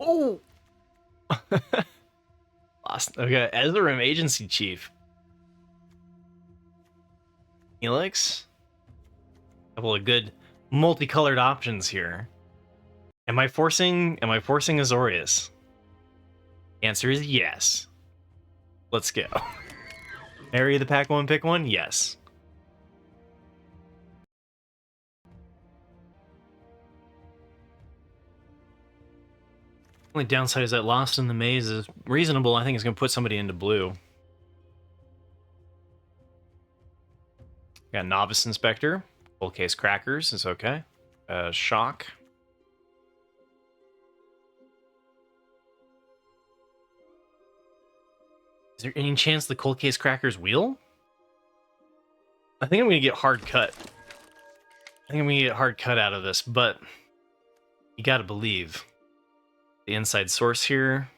Oh! Lost. Okay, Ethereum Agency Chief. Helix. Couple of good multicolored options here. Am I forcing Azorius? Answer is yes. Let's go. Marry the pack one, pick one? Yes. Only downside is that Lost in the Maze is reasonable. I think it's going to put somebody into blue. Got Novice Inspector. Full Case Crackers is okay. Shock. Is there any chance the Cold Case Crackers wheel? I think I'm going to get hard cut. I think I'm going to get hard cut out of this, but you got to believe. The inside source here.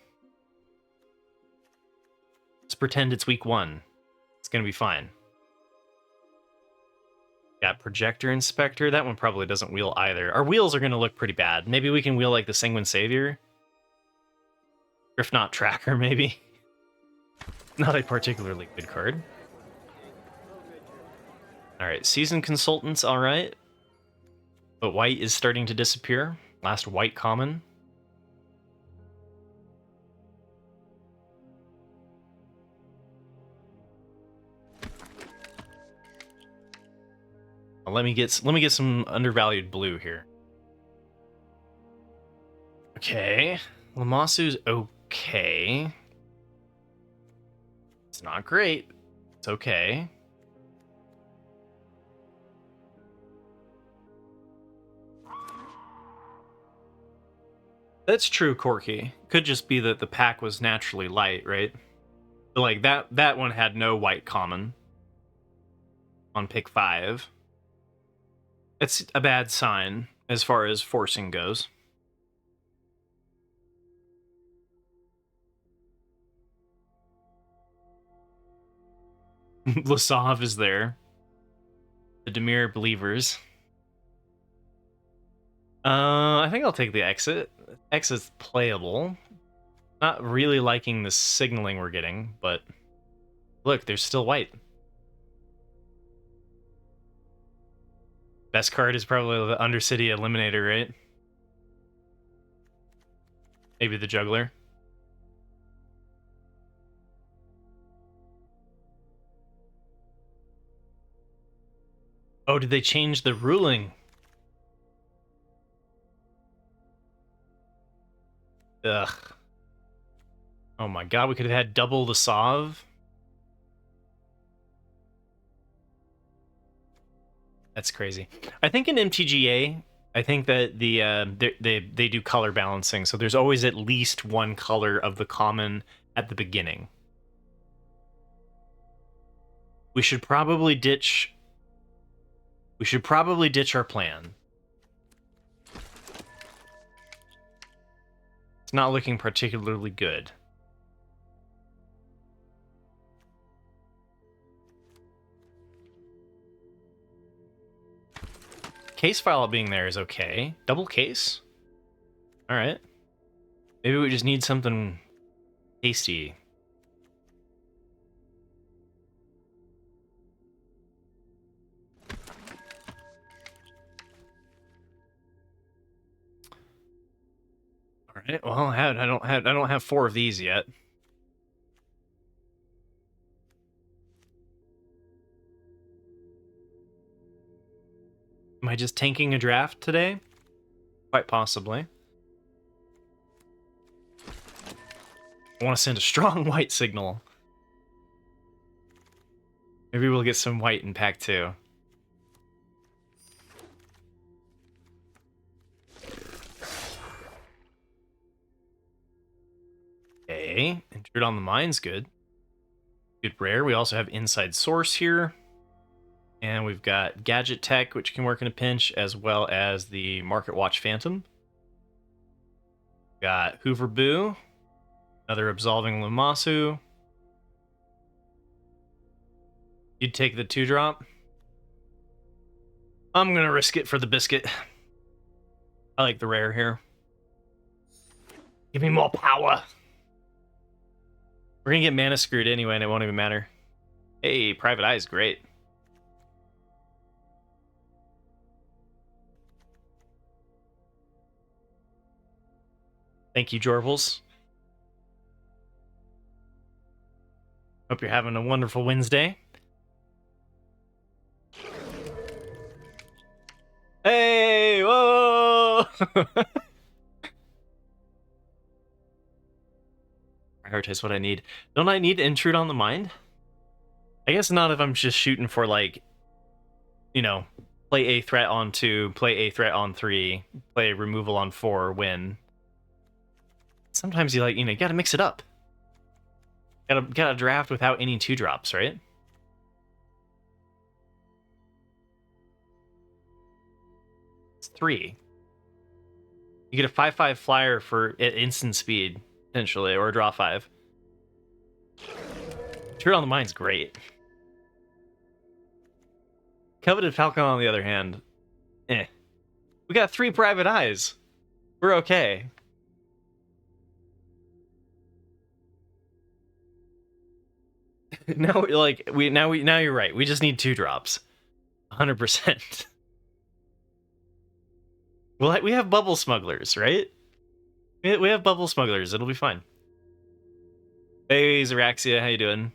Let's pretend it's week 1. It's going to be fine. Got Projector Inspector. That one probably doesn't wheel either. Our wheels are going to look pretty bad. Maybe we can wheel like the Sanguine Savior. Or if not, Tracker, maybe. Not a particularly good card. Alright, Seasoned Consultants, alright. But white is starting to disappear. Last white common. Let me get some undervalued blue here. Okay. Lamasu's okay. It's not great. It's okay. That's true, Corky. Could just be that the pack was naturally light, right? But like that one had no white common on pick 5. It's a bad sign as far as forcing goes. Lasav is there. The Demir Believers. I think I'll take the exit. Exit's playable. Not really liking the signaling we're getting, but look, there's still white. Best card is probably the Undercity Eliminator, right? Maybe the Juggler. Oh, did they change the ruling? Ugh. Oh my god, we could have had double the Sov. That's crazy. I think in MTGA, I think that they do color balancing, so there's always at least one color of the common at the beginning. We should probably ditch our plan. It's not looking particularly good. Case file being there is okay. Double case? Alright. Maybe we just need something tasty. Alright, well, I don't have 4 of these yet. Am I just tanking a draft today? Quite possibly. I want to send a strong white signal. Maybe we'll get some white in pack 2. Okay, Intrude on the Mind's good. Good rare. We also have Inside Source here. And we've got Gadget Tech, which can work in a pinch, as well as the Market Watch Phantom. Got Hoover Boo, another Absolving Lumasu. You'd take the 2-drop? I'm going to risk it for the biscuit. I like the rare here. Give me more power. We're gonna get mana screwed anyway, and it won't even matter. Hey, Private Eye is great. Thank you, Jorvals. Hope you're having a wonderful Wednesday. Hey, whoa! Prioritize what I need. Don't I need Intrude on the Mind? I guess not if I'm just shooting for, like, you know, play a threat on 2, play a threat on 3, play removal on 4, win. Sometimes you, like, you gotta mix it up. Gotta draft without any 2-drops, right? It's 3. You get a 5/5 flyer for instant speed, potentially, or a draw 5. Intrude on the Mind's great. Coveted Falcon, on the other hand, we got 3 Private Eyes. We're okay. now you're right. We just need 2-drops. 100%. Well, we have Bubble Smugglers, right? We have Bubble Smugglers. It'll be fine. Hey, Zeraxia, how you doing?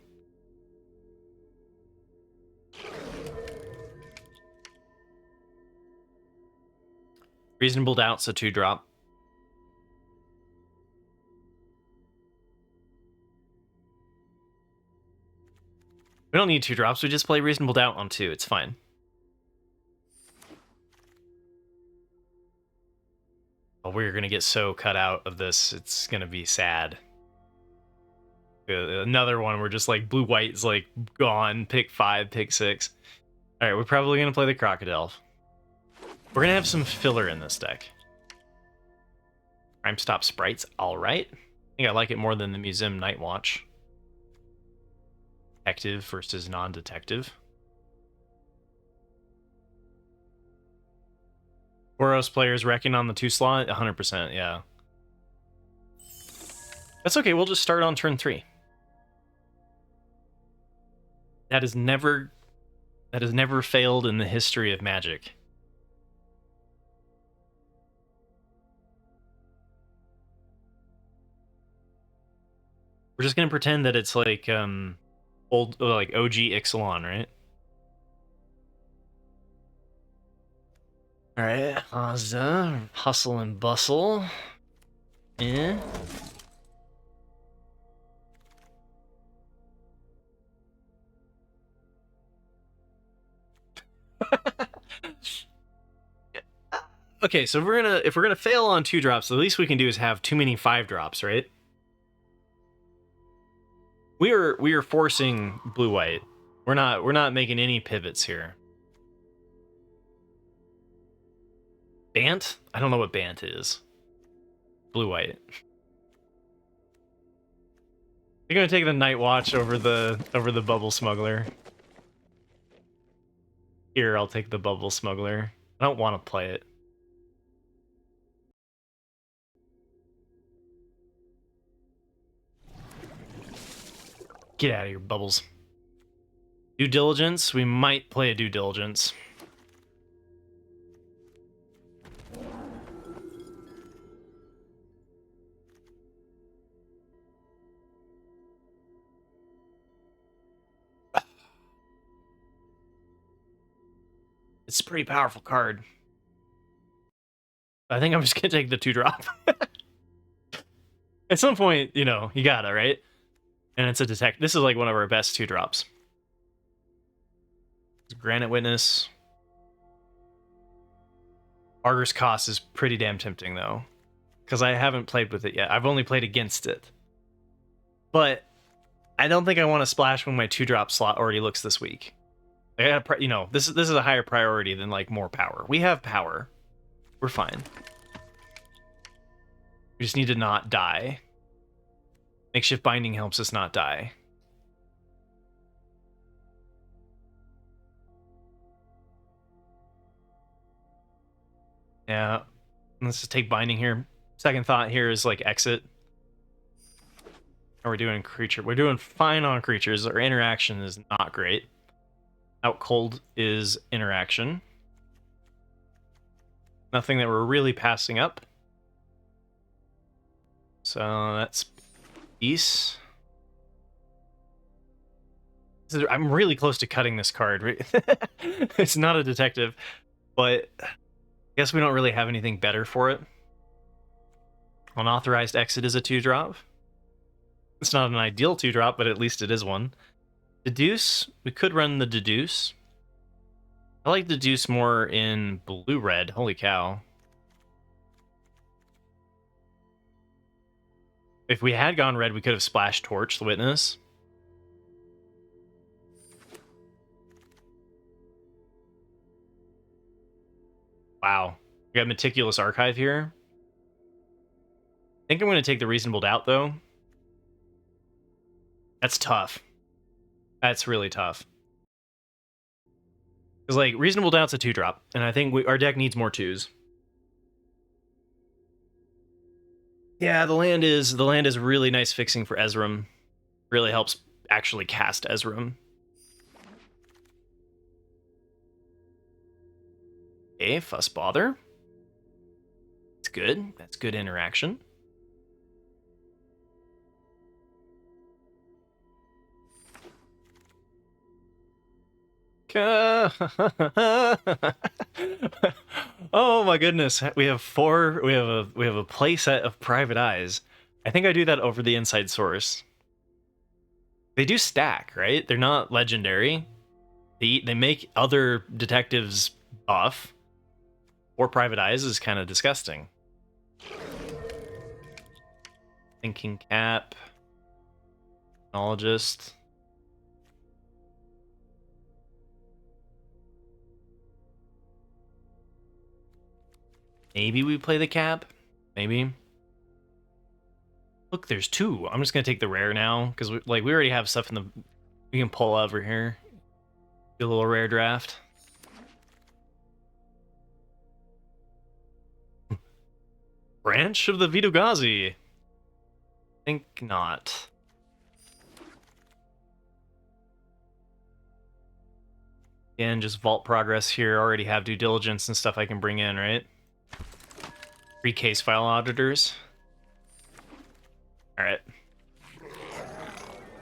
Reasonable Doubt's a 2-drop. We don't need 2-drops. We just play Reasonable Doubt on 2. It's fine. Oh, we're gonna get so cut out of this. It's gonna be sad. Another one where just like blue-white is like gone. Pick 5, pick 6. All right, we're probably gonna play the Crocodile. We're gonna have some filler in this deck. Crime Stop Sprites, all right. I think I like it more than the Museum Night Watch. Detective versus non-detective. Boros players wrecking on the 2 slot, 100%, yeah. That's okay, we'll just start on turn 3. That has never failed in the history of Magic. We're just gonna pretend that it's like old, like OG Ixalan, right? All right, Mazda, hustle and bustle. Yeah. Okay, so if we're gonna fail on 2-drops, the least we can do is have too many 5-drops, right? We are forcing blue-white. We're not making any pivots here. Bant? I don't know what Bant is. Blue-white. You're gonna take the Night Watch over the Bubble Smuggler. Here, I'll take the Bubble Smuggler. I don't want to play it. Get out of here, Bubbles. Due Diligence? We might play a Due Diligence. It's a pretty powerful card. I think I'm just gonna take the 2-drop. At some point, you gotta, right? And it's a detect. This is like one of our best 2-drops. Granite Witness. Argus Cost is pretty damn tempting, though. Because I haven't played with it yet. I've only played against it. But I don't think I want to splash when my 2-drop slot already looks this weak. I gotta, this is a higher priority than, like, more power. We have power. We're fine. We just need to not die. Makeshift Binding helps us not die. Yeah. Let's just take Binding here. second thought here is like exit. How are we doing creature? We're doing fine on creatures. Our interaction is not great. Out cold is interaction. Nothing that we're really passing up. So that's peace. I'm really close to cutting this card. It's not a detective, but I guess we don't really have anything better for it. Unauthorized exit is a 2-drop. It's not an ideal 2-drop, but at least it is one. Deduce, we could run the Deduce. I like Deduce more in blue-red. Holy cow. If we had gone red, we could have splashed Torch the Witness. Wow. We got Meticulous Archive here. I think I'm going to take the Reasonable Doubt, though. That's tough. That's really tough. Because, like, Reasonable Doubt's a 2-drop, and I think our deck needs more 2s. Yeah, the land is really nice fixing for Ezram. Really helps actually cast Ezram. Okay, Fuss Bother. That's good. That's good interaction. Oh my goodness, we have a play set of Private Eyes. I think I do that over the Inside Source. They do stack, right? They're not legendary. They make other detectives buff. Or Private Eyes is kind of disgusting. Thinking Cap. Technologist. Maybe we play the Cap. Maybe. Look, there's 2. I'm just gonna take the rare now because we already have stuff in the. We can pull over here. Do a little rare draft. Branch of the Vidugazi. Think not. Again, just vault progress here. Already have due diligence and stuff I can bring in, right? 3 case file auditors. All right.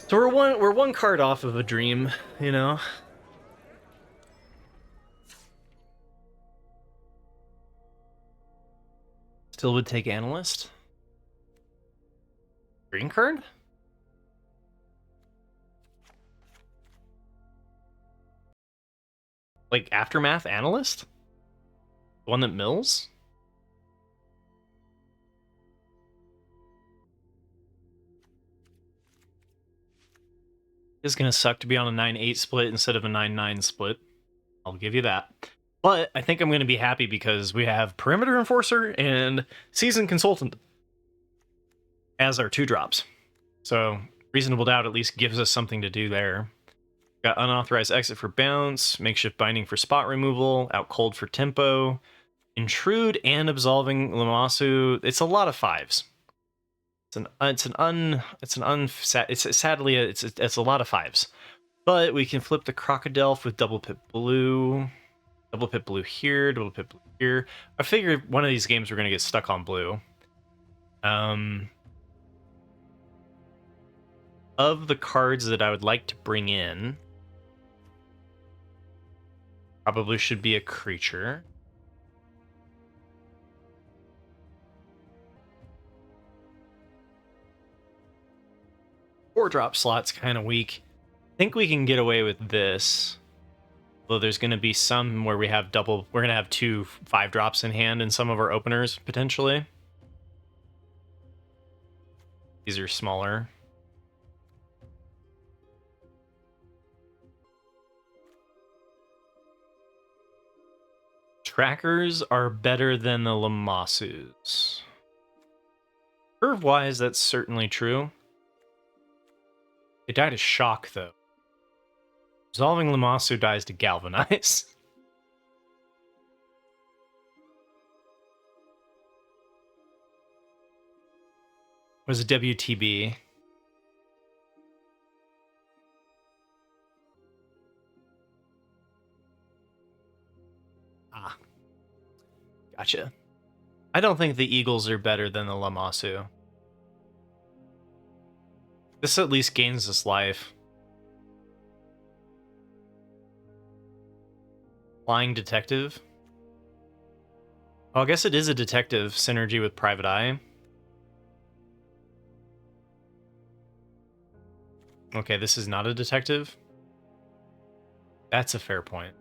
So we're one card off of a dream, you know. Still would take analyst. Green card? Like Aftermath analyst? The one that mills? It's gonna suck to be on a 9-8 split instead of a 9-9 split. I'll give you that. But I think I'm gonna be happy because we have Perimeter Enforcer and Seasoned Consultant as our 2-drops. So Reasonable Doubt at least gives us something to do there. Got Unauthorized Exit for bounce, Makeshift Binding for spot removal, Out Cold for tempo, Intrude and Absolving Lamasu. It's a lot of 5s. It's a lot of 5s. But we can flip the Crocodile with Double Pip Blue. Double Pip Blue here, Double Pip Blue here. I figured one of these games we're gonna get stuck on blue. Of the cards that I would like to bring in, probably should be a creature. Four-drop slot's kind of weak. I think we can get away with this. Although there's going to be some where we have double. We're going to have 2 5-drops in hand in some of our openers, potentially. These are smaller. Trackers are better than the Lamasus. Curve-wise, that's certainly true. It died of shock, though. Resolving Lamasu dies to Galvanize. Was it WTB? Ah, gotcha. I don't think the Eagles are better than the Lamasu. This at least gains us life. Flying Detective. Oh, I guess it is a detective synergy with Private Eye. Okay, this is not a detective. That's a fair point.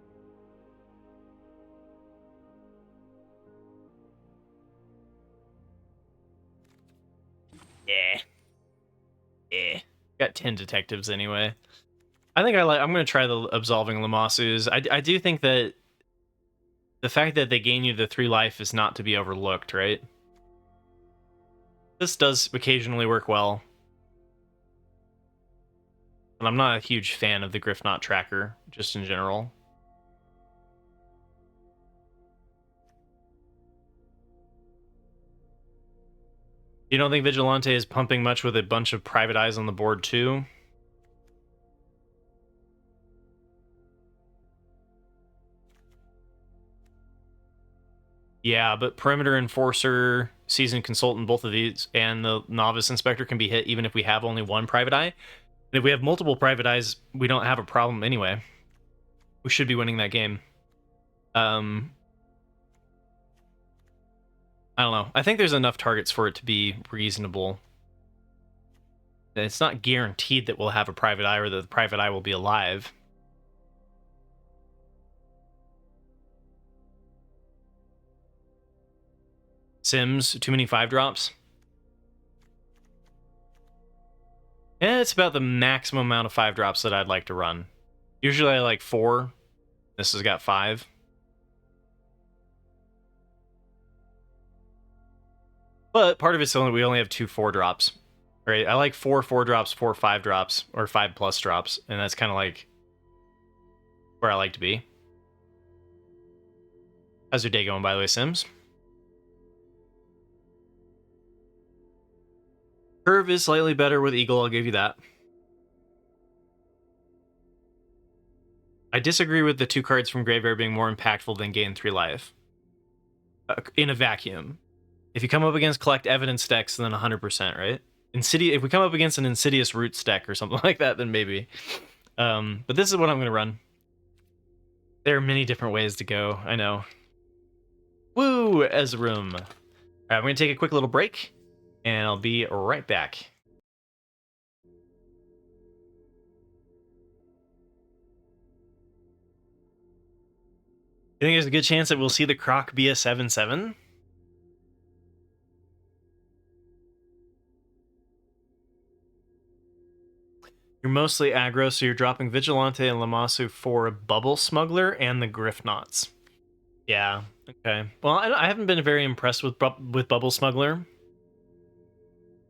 Yeah. Got 10 detectives anyway. I think I'm going to try the Absolving Lamasus. I do think that the fact that they gain you the 3 life is not to be overlooked, right? This does occasionally work well. But I'm not a huge fan of the Griffknot tracker, just in general. You don't think Vigilante is pumping much with a bunch of Private Eyes on the board too? Yeah, but Perimeter Enforcer, Seasoned Consultant, both of these, and the Novice Inspector can be hit even if we have only 1 Private Eye. And if we have multiple Private Eyes, we don't have a problem anyway. We should be winning that game. I don't know. I think there's enough targets for it to be reasonable. It's not guaranteed that we'll have a Private Eye or that the Private Eye will be alive. Sims, too many 5-drops. Yeah, it's about the maximum amount of 5-drops that I'd like to run. Usually I like 4. This has got 5. But part of it's we only have 2 4-drops. Right? I like 4 4-drops, 4 5-drops, or 5+ drops, and that's kind of like where I like to be. How's your day going, by the way, Sims? Curve is slightly better with Eagle, I'll give you that. I disagree with the 2 cards from Graveyard being more impactful than gain 3 life. In a vacuum. If you come up against Collect Evidence decks, then 100%, right? If we come up against an Insidious Roots deck or something like that, then maybe. But this is what I'm going to run. There are many different ways to go, I know. Woo, Ezrum. All right, we're going to take a quick little break, and I'll be right back. You think there's a good chance that we'll see the Croc be a 7/7? You're mostly aggro, so you're dropping Vigilante and Lamasu for a Bubble Smuggler and the Griffknots. Yeah, okay. Well, I haven't been very impressed with Bubble Smuggler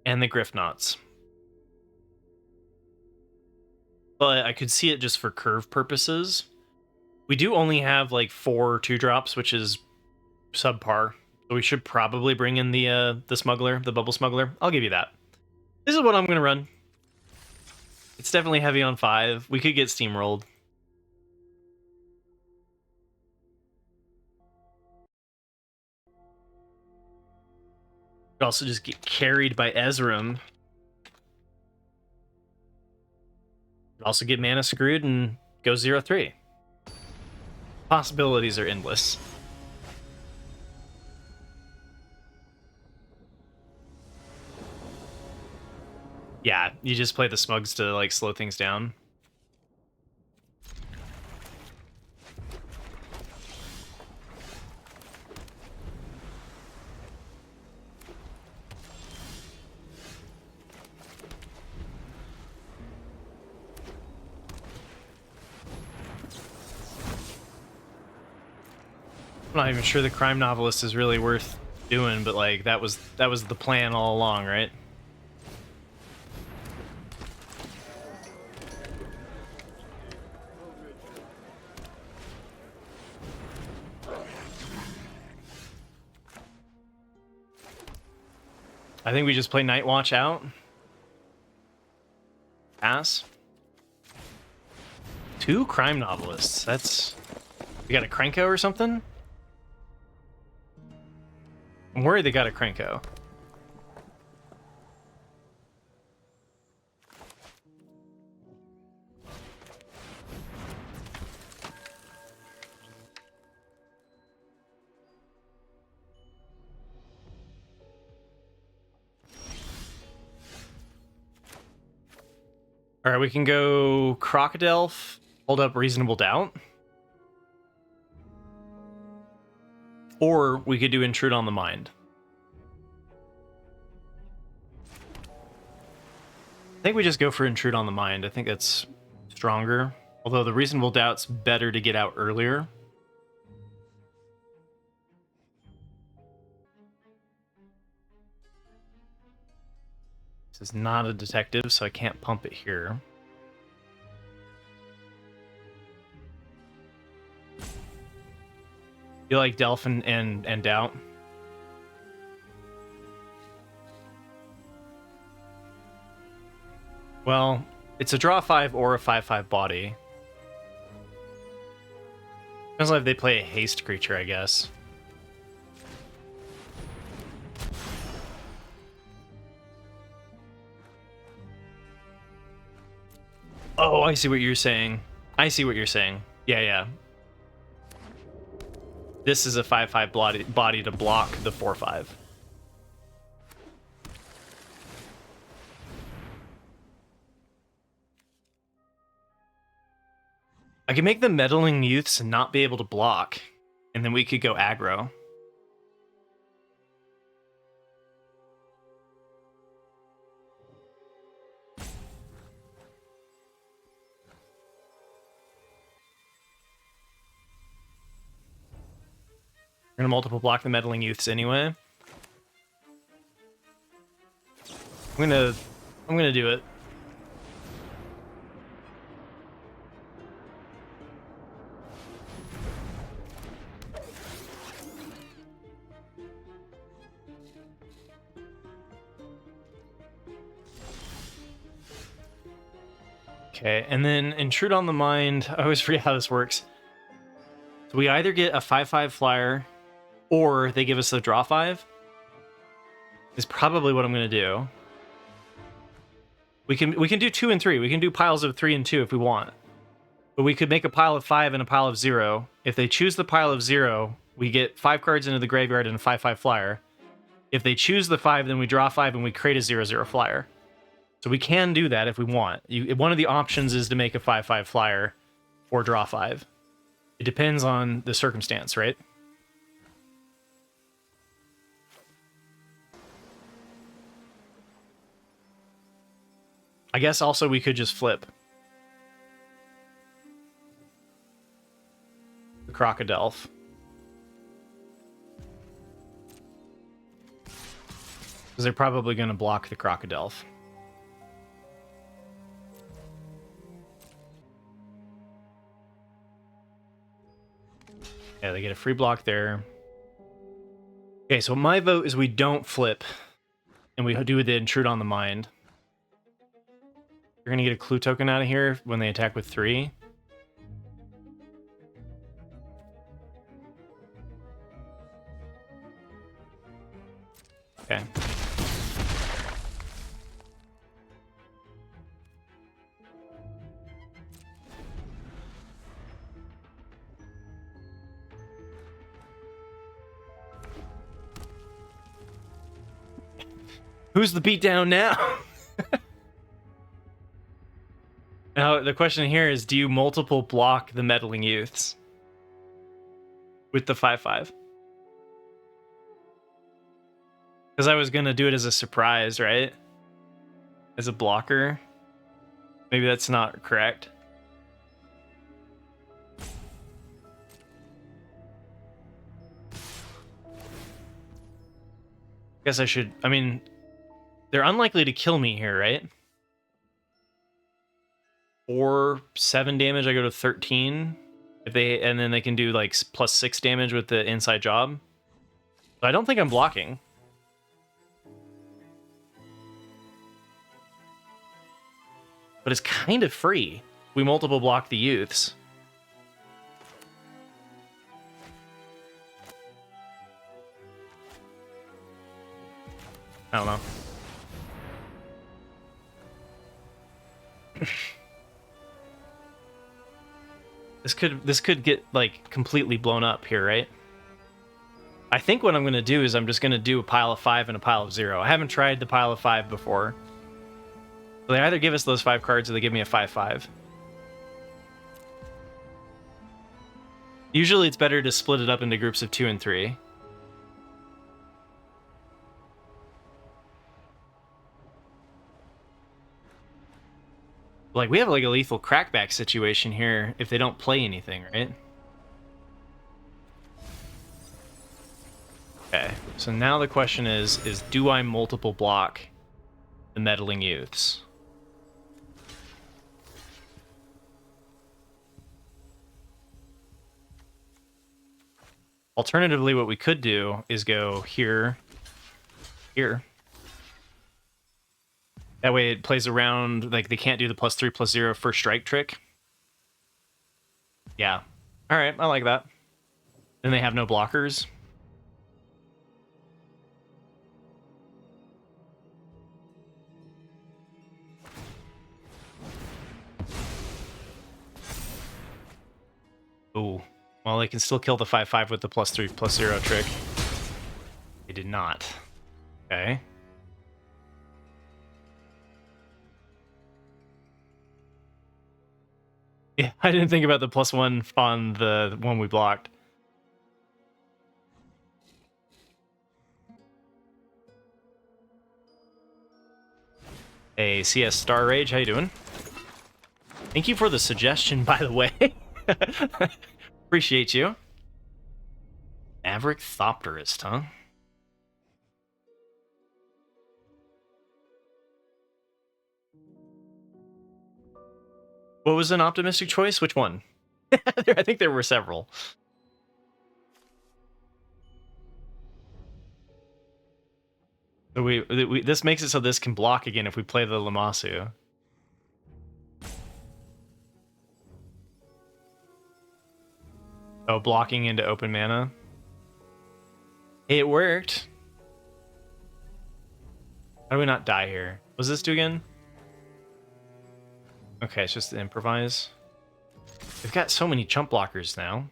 and the Griffknots. But I could see it just for curve purposes. We do only have like 4 2-drops, which is subpar. So we should probably bring in the Smuggler, the Bubble Smuggler. I'll give you that. This is what I'm going to run. It's definitely heavy on 5. We could get steamrolled. Could also just get carried by Ezram. Could also get mana screwed and go 0-3. Possibilities are endless. Yeah, you just play the Smugs to like slow things down. I'm not even sure the Crime Novelist is really worth doing, but like that was the plan all along, right? I think we just play Night Watch out. Pass. 2 crime novelists. That's... We got a Krenko or something? I'm worried they got a Krenko. All right, we can go Crocodile, hold up Reasonable Doubt. Or we could do Intrude on the Mind. I think we just go for Intrude on the Mind. I think that's stronger. Although the Reasonable Doubt's better to get out earlier. This is not a detective, so I can't pump it here. You like Delph and Doubt? Well, it's a draw 5 or a 5/5 body. Depends on if they play a haste creature, I guess. Oh, I see what you're saying. I see what you're saying. Yeah, yeah. This is a 5/5 body to block the 4/5. I could make the Meddling Youths not be able to block, and then we could go aggro. We're gonna multiple block the Meddling Youths anyway. I'm gonna do it. Okay, and then Intrude on the Mind. I always forget how this works. So we either get a 5/5 flyer, or they give us the draw 5. Is probably what I'm gonna do. We can do 2 and 3. We can do piles of 3 and 2 if we want. But we could make a pile of 5 and a pile of 0. If they choose the pile of 0, we get 5 cards into the graveyard and a 5/5 flyer. If they choose the 5, then we draw 5 and we create a 0/0 flyer. So we can do that if we want. One of the options is to make a 5/5 flyer or draw 5. It depends on the circumstance, right? I guess also we could just flip the Crocodile. Because they're probably going to block the Crocodile. Yeah, they get a free block there. Okay, so my vote is we don't flip, and we do the Intrude on the Mind. You're going to get a clue token out of here when they attack with 3. Okay. Who's the beatdown now? Now, the question here is, do you multiple block the Meddling Youths with the 5/5? Because I was going to do it as a surprise, right? As a blocker. Maybe that's not correct. Guess I should... I mean, they're unlikely to kill me here, right? 4, 7 damage, I go to 13. And then they can do like plus 6 damage with the inside job. But I don't think I'm blocking. but it's kind of free. We multiple block the youths. I don't know. This could get like completely blown up here, right? I think what I'm gonna do is I'm just gonna do a pile of 5 and a pile of 0. I haven't tried the pile of 5 before. So they either give us those 5 cards or they give me a 5/5. Usually it's better to split it up into groups of 2 and 3. Like, we have like a lethal crackback situation here if they don't play anything, right? Okay, so now the question is do I multiple block the meddling youths? Alternatively, what we could do is go here, here. That way it plays around, like they can't do the +3/+0 first strike trick. Yeah. All right, I like that. Then they have no blockers. Ooh. Well, they can still kill the 5/5 with the +3/+0 trick. They did not. Okay. Yeah, I didn't think about the +1 on the one we blocked. Hey, CS Star Rage, how you doing? Thank you for the suggestion, by the way. Appreciate you. Maverick Thopterist, huh? What was an optimistic choice? Which one? I think there were several. So this makes it so this can block again if we play the Lammasu. Oh, blocking into open mana. It worked. How do we not die here? What does this do again? Okay, it's just improvise. We've got so many chump blockers now.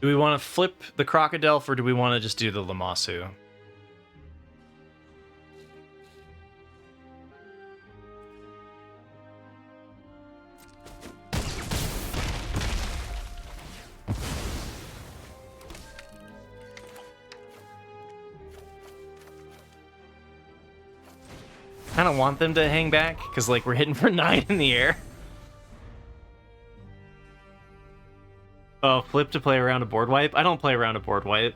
Do we want to flip the Crocodile, or do we want to just do the Lammasu? I don't want them to hang back, because like we're hitting for 9 in the air. Oh, flip to play around a board wipe? I don't play around a board wipe.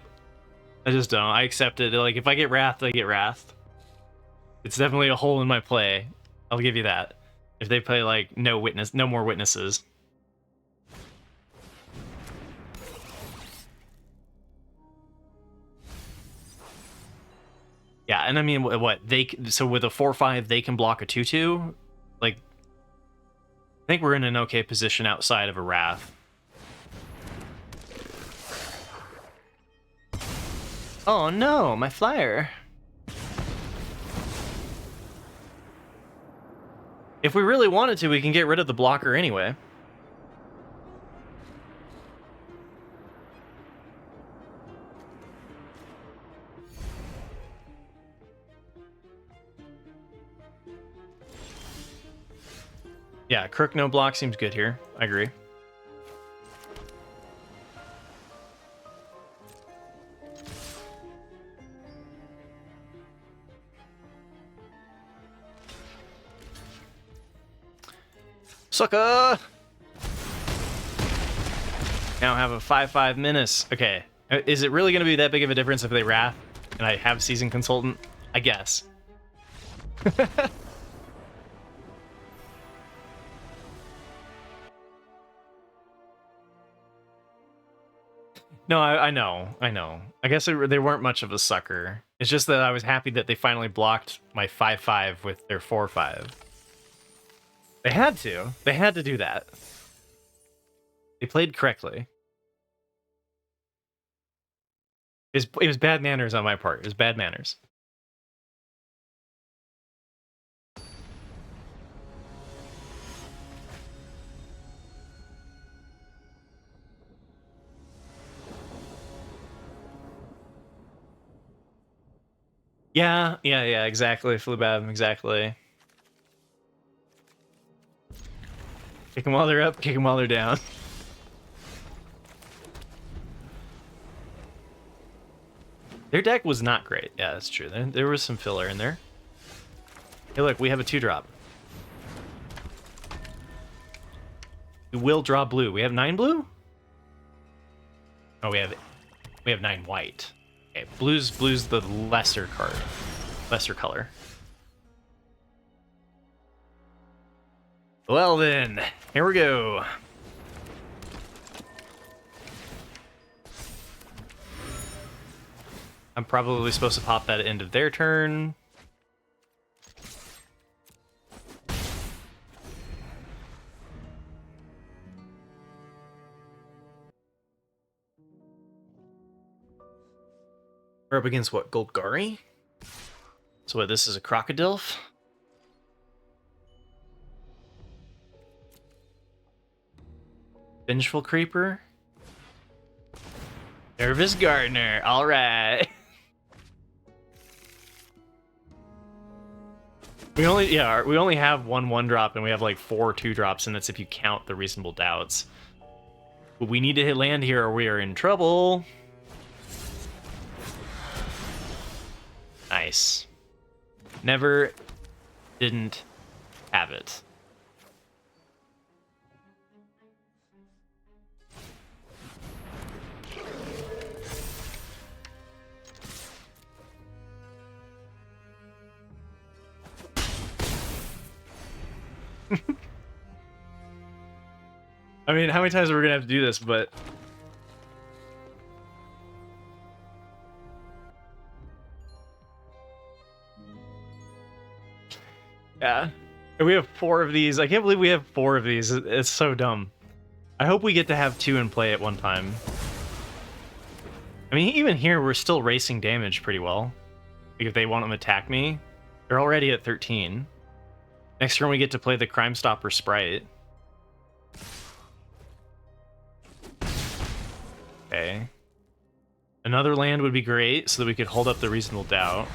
I just don't. I accept it. Like, if I get wrathed, I get wrathed. It's definitely a hole in my play. I'll give you that. If they play, like, no more witnesses. Yeah, and I mean, what? So with a 4/5, they can block a 2/2? Like, I think we're in an okay position outside of a wrath. Oh no, my flyer. If we really wanted to, we can get rid of the blocker anyway. Yeah, Crook no block seems good here. I agree. Sucker! Now have a 5/5 menace. Okay. Is it really going to be that big of a difference if they wrath and I have Seasoned Consultant? I guess. No, I know. I guess they weren't much of a sucker. It's just that I was happy that they finally blocked my 5/5 with their 4/5. They had to. They had to do that. They played correctly. It was bad manners on my part. It was bad manners. Yeah, exactly, Flubab, exactly. Kick them while they're up, kick them while they're down. Their deck was not great. Yeah, that's true. There was some filler in there. Hey, look, we have a 2-drop. We will draw blue. We have 9 blue? Oh, we have 9 white. Okay, blue's the lesser card. Lesser color. Well then, here we go. I'm probably supposed to pop that at end of their turn. We're up against what, Golgari? So what, this is a Crocodilf? Vengeful Creeper? Nervous Gardener, alright. We only have one 1-drop and we have like 4 2-drops, and that's if you count the Reasonable Doubts. But we need to hit land here or we are in trouble. Nice. Never didn't have it. I mean, how many times are we gonna have to do this, but... Yeah. And we have 4 of these. I can't believe we have 4 of these. It's so dumb. I hope we get to have 2 in play at one time. I mean, even here, we're still racing damage pretty well. Like, if they want them to attack me, they're already at 13. Next turn, we get to play the Crime Stopper Sprite. Okay. Another land would be great, so that we could hold up the Reasonable Doubt.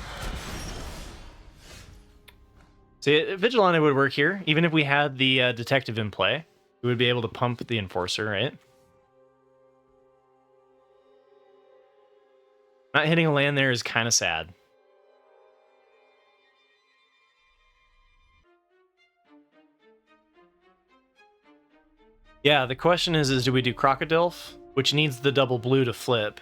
See, Vigilante would work here. Even if we had the Detective in play, we would be able to pump the Enforcer, right? Not hitting a land there is kind of sad. Yeah, the question is do we do Crocodilf, which needs the double blue to flip,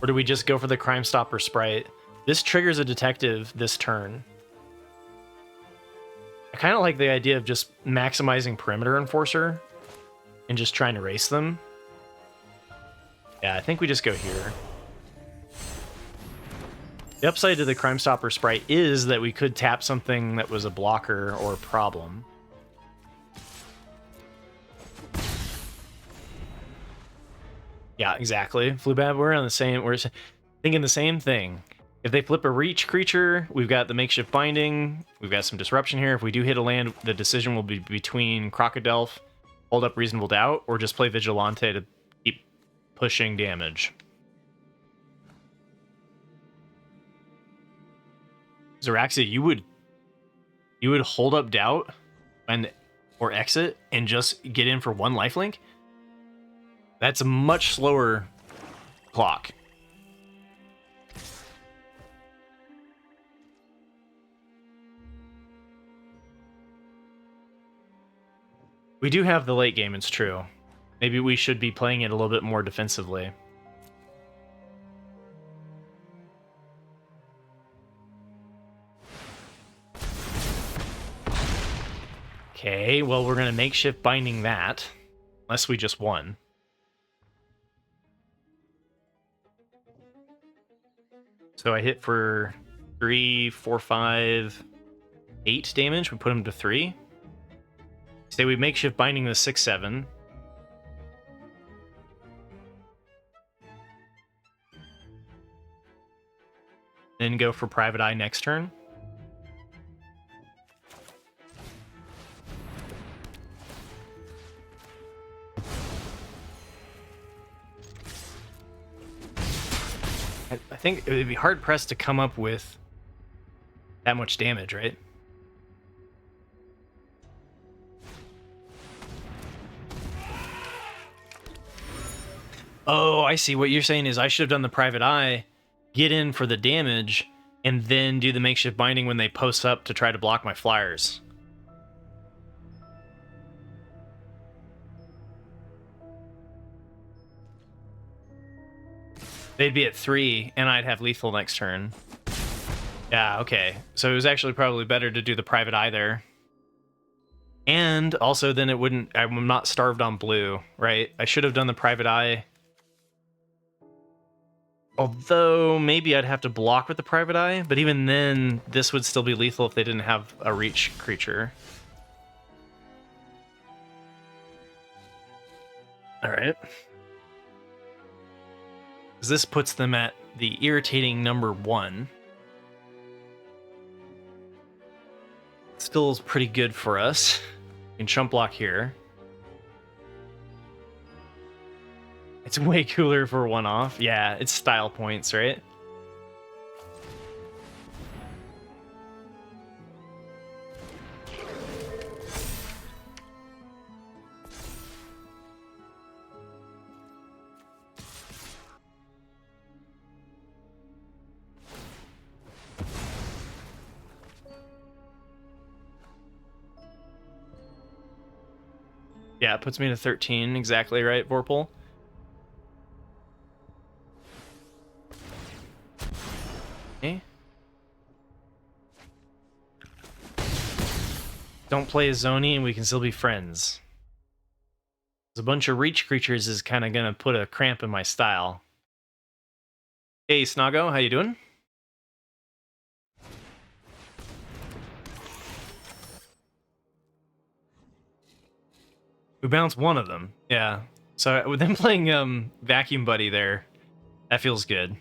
or do we just go for the Crime Stopper Sprite? This triggers a Detective this turn. I kind of like the idea of just maximizing Perimeter Enforcer and just trying to race them. Yeah, I think we just go here. The upside to the Crime Stopper Sprite is that we could tap something that was a blocker or a problem. Yeah, exactly. Flubab, we're thinking the same thing. If they flip a reach creature, we've got the Makeshift Binding, we've got some disruption here. If we do hit a land, the decision will be between Crocodilf, hold up Reasonable Doubt, or just play Vigilante to keep pushing damage. Zeraxia, you would hold up Doubt or exit and just get in for 1 lifelink? That's a much slower clock. We do have the late game, it's true. Maybe we should be playing it a little bit more defensively. Okay, well, we're going to Makeshift Binding that. Unless we just won. So I hit for 3, 4, 5, 8 damage. We put him to 3. Say we makeshift binding the 6, 7. Then go for Private Eye next turn. I think it would be hard pressed to come up with that much damage, right? Oh, I see. What you're saying is I should have done the Private Eye, get in for the damage, and then do the makeshift binding when they post up to try to block my flyers. They'd be at 3, and I'd have lethal next turn. Yeah, okay. So it was actually probably better to do the Private Eye there. And also then it wouldn't... I'm not starved on blue, right? I should have done the Private Eye. Although, maybe I'd have to block with the Private Eye, but even then, this would still be lethal if they didn't have a reach creature. Alright. This puts them at the irritating number 1. Still is pretty good for us. We can chump block here. It's way cooler for 1-off. Yeah, it's style points, right? Yeah, it puts me to 13, exactly right, Vorpal. Okay. Don't play a Zoni and we can still be friends. A bunch of reach creatures is kind of gonna put a cramp in my style. Hey, Snago, how you doing? We bounced one of them, yeah. So with them playing Vacuum Buddy there, that feels good.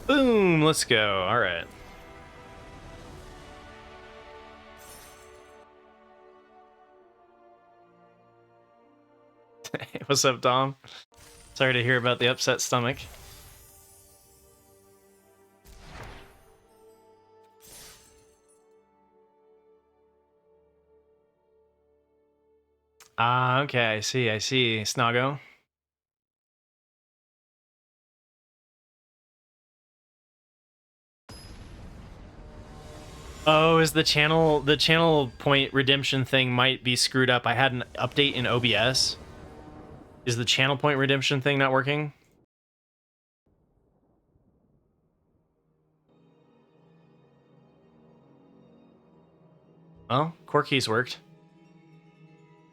Boom, let's go, all right. What's up, Dom? Sorry to hear about the upset stomach. Ah, okay, I see, Snago. Oh, is the channel point redemption thing might be screwed up. I had an update in OBS. Is the channel point redemption thing not working? Well, Corky's worked.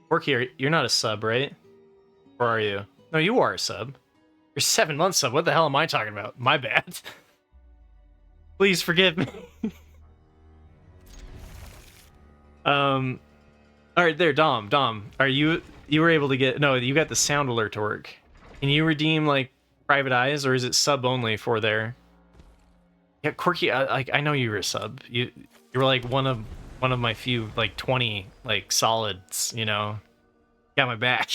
Corky, you're not a sub, right? Or are you? No, you are a sub. You're 7 months sub. What the hell am I talking about? My bad. Please forgive me. All right, there, Dom. Are you were able to get... No, you got the sound alert to work. Can you redeem, like, Private Eyes, or is it sub only for there? Yeah, Corky, I know you were a sub. You were like one of my few, like, 20, like, solids, you know? Got my back.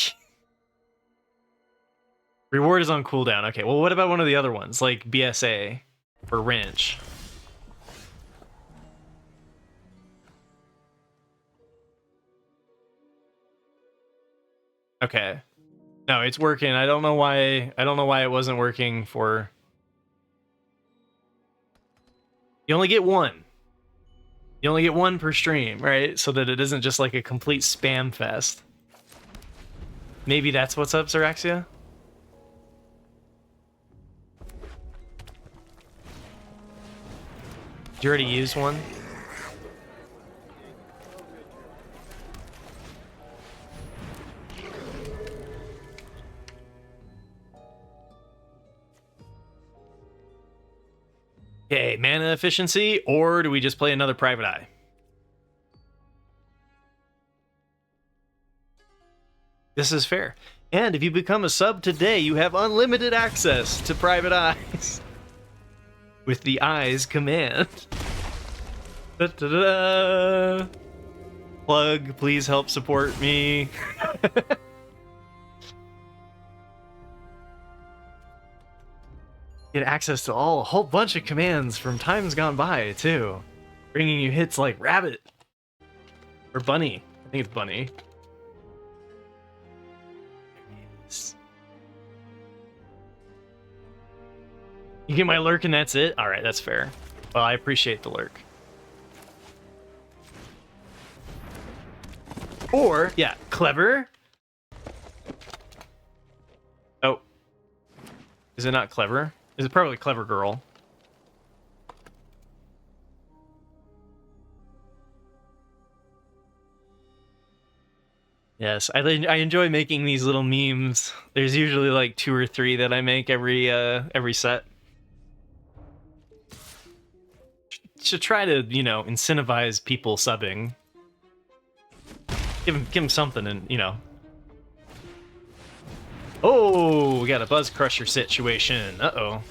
Reward is on cooldown. Okay, well, what about one of the other ones, like BSA or Wrench? Okay. No, it's working. I don't know why it wasn't working for... You only get one. You only get one per stream, right? So that it isn't just like a complete spam fest. Maybe that's what's up, Xeraxia? Did you already use one? Okay, mana efficiency, or do we just play another Private Eye? This is fair. And if you become a sub today, you have unlimited access to Private Eyes with the Eyes command. Da-da-da-da. Plug, please help support me. Get access to a whole bunch of commands from times gone by, too. Bringing you hits like Rabbit. Or Bunny. I think it's Bunny. You get my lurk and that's it? Alright, that's fair. Well, I appreciate the lurk. Or, yeah, clever. Oh. Is it not clever? Is it probably Clever Girl? Yes, I enjoy making these little memes. There's usually like 2 or 3 that I make every set. Should try to, you know, incentivize people subbing. Give them something, and you know. Oh, we got a Buzz Crusher situation. Uh-oh.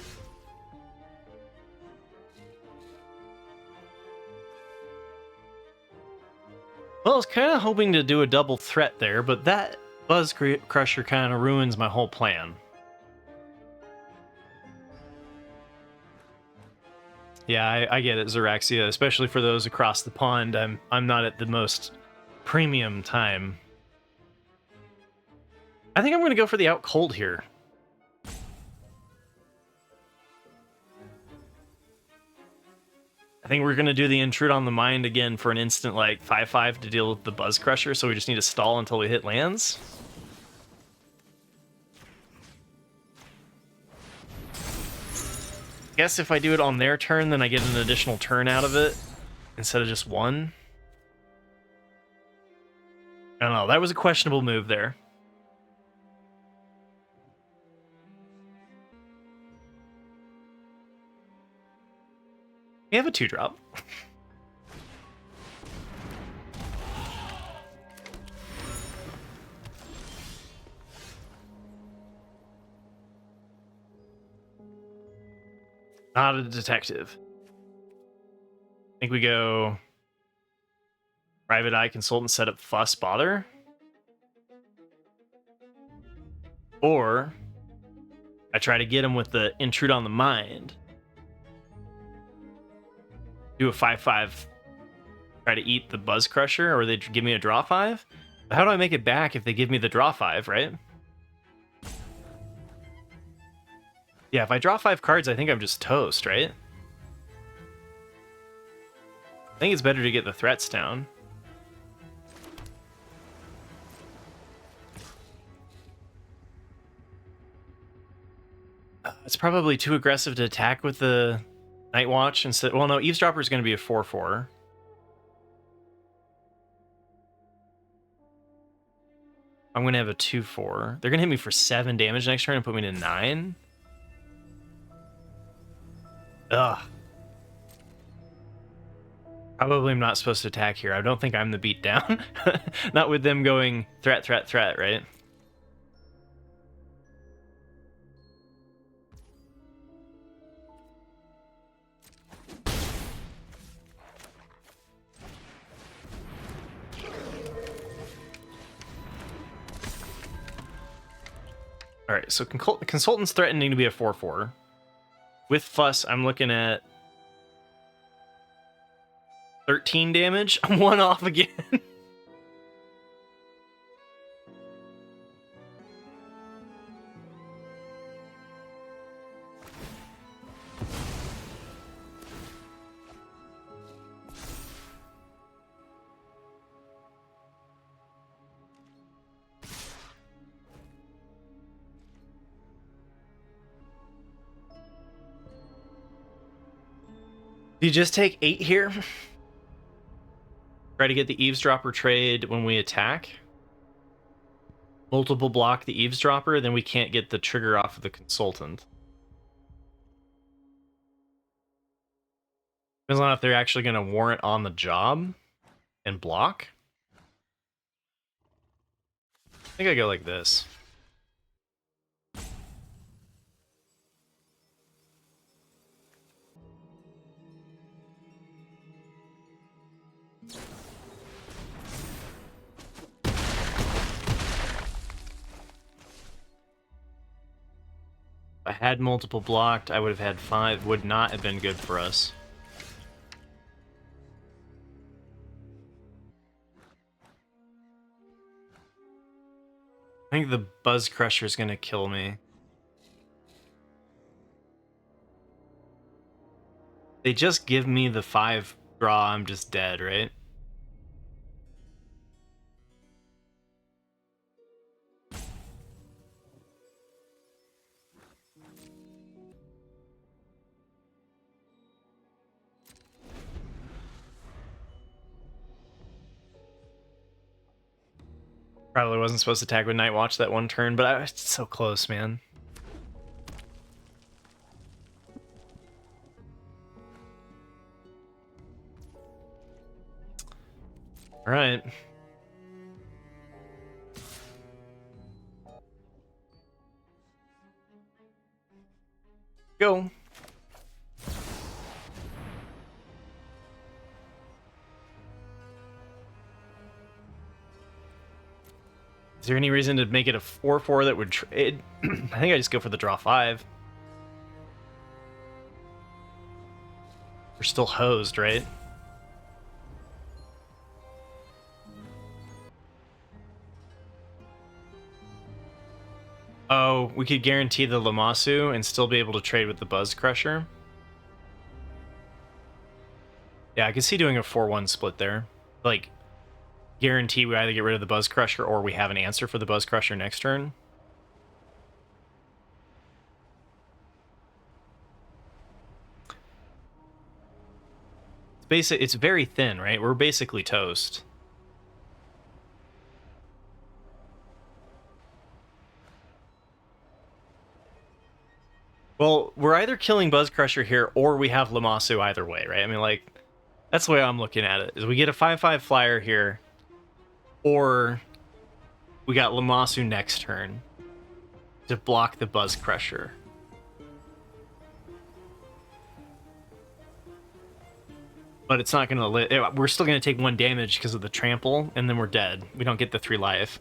Well, I was kind of hoping to do a double threat there, but that Buzz Crusher kind of ruins my whole plan. Yeah, I get it, Xeraxia, especially for those across the pond. I'm not at the most premium time. I think I'm going to go for the out cold here. I think we're going to do the Intrude on the Mind again for an instant, like, 5/5 to deal with the Buzz Crusher, so we just need to stall until we hit lands. I guess if I do it on their turn, then I get an additional turn out of it, instead of just one. I don't know, that was a questionable move there. We have a 2-drop. Not a detective. I think we go Private Eye, Consultant, set up Fuss, Bother. Or I try to get him with the Intrude on the Mind. Do a 5/5, try to eat the Buzz Crusher, or they give me a draw 5? But how do I make it back if they give me the draw 5, right? Yeah, if I draw 5 cards, I think I'm just toast, right? I think it's better to get the threats down. It's probably too aggressive to attack with the Night Watch instead. Well, no, Eavesdropper is going to be a 4/4. I'm going to have a 2/4. They're going to hit me for 7 damage next turn and put me to 9. Ugh. Probably I'm not supposed to attack here. I don't think I'm the beatdown. Not with them going threat, threat, threat, right? Alright, so Consultant's threatening to be a 4/4. With Fuss, I'm looking at 13 damage. I'm 1 off again. Do you just take 8 here? Try to get the Eavesdropper trade when we attack. Multiple block the Eavesdropper, then we can't get the trigger off of the Consultant. Depends on if they're actually going to warrant on the job and block. I think I go like this. If I had multiple blocked, I would have had 5. Would not have been good for us. I think the Buzz Crusher is going to kill me. They just give me the 5 draw, I'm just dead, right? Probably wasn't supposed to tag with Night Watch that one turn, but I was so close, man. All right. Go. Is there any reason to make it a 4/4 that would trade? I think I just go for the draw 5. We're still hosed, right? Oh, we could guarantee the Lamasu and still be able to trade with the Buzz Crusher. Yeah, I can see doing a 4-1 split there. Like, guarantee we either get rid of the Buzz Crusher or we have an answer for the Buzz Crusher next turn. It's very thin, right? We're basically toast. Well, we're either killing Buzz Crusher here or we have Lamasu either way, right? I mean, like, that's the way I'm looking at it. Is we get a 5/5 flyer here, or we got Lamasu next turn to block the Buzz Crusher. But it's not going to we're still going to take 1 damage because of the trample, and then we're dead. We don't get the 3 life.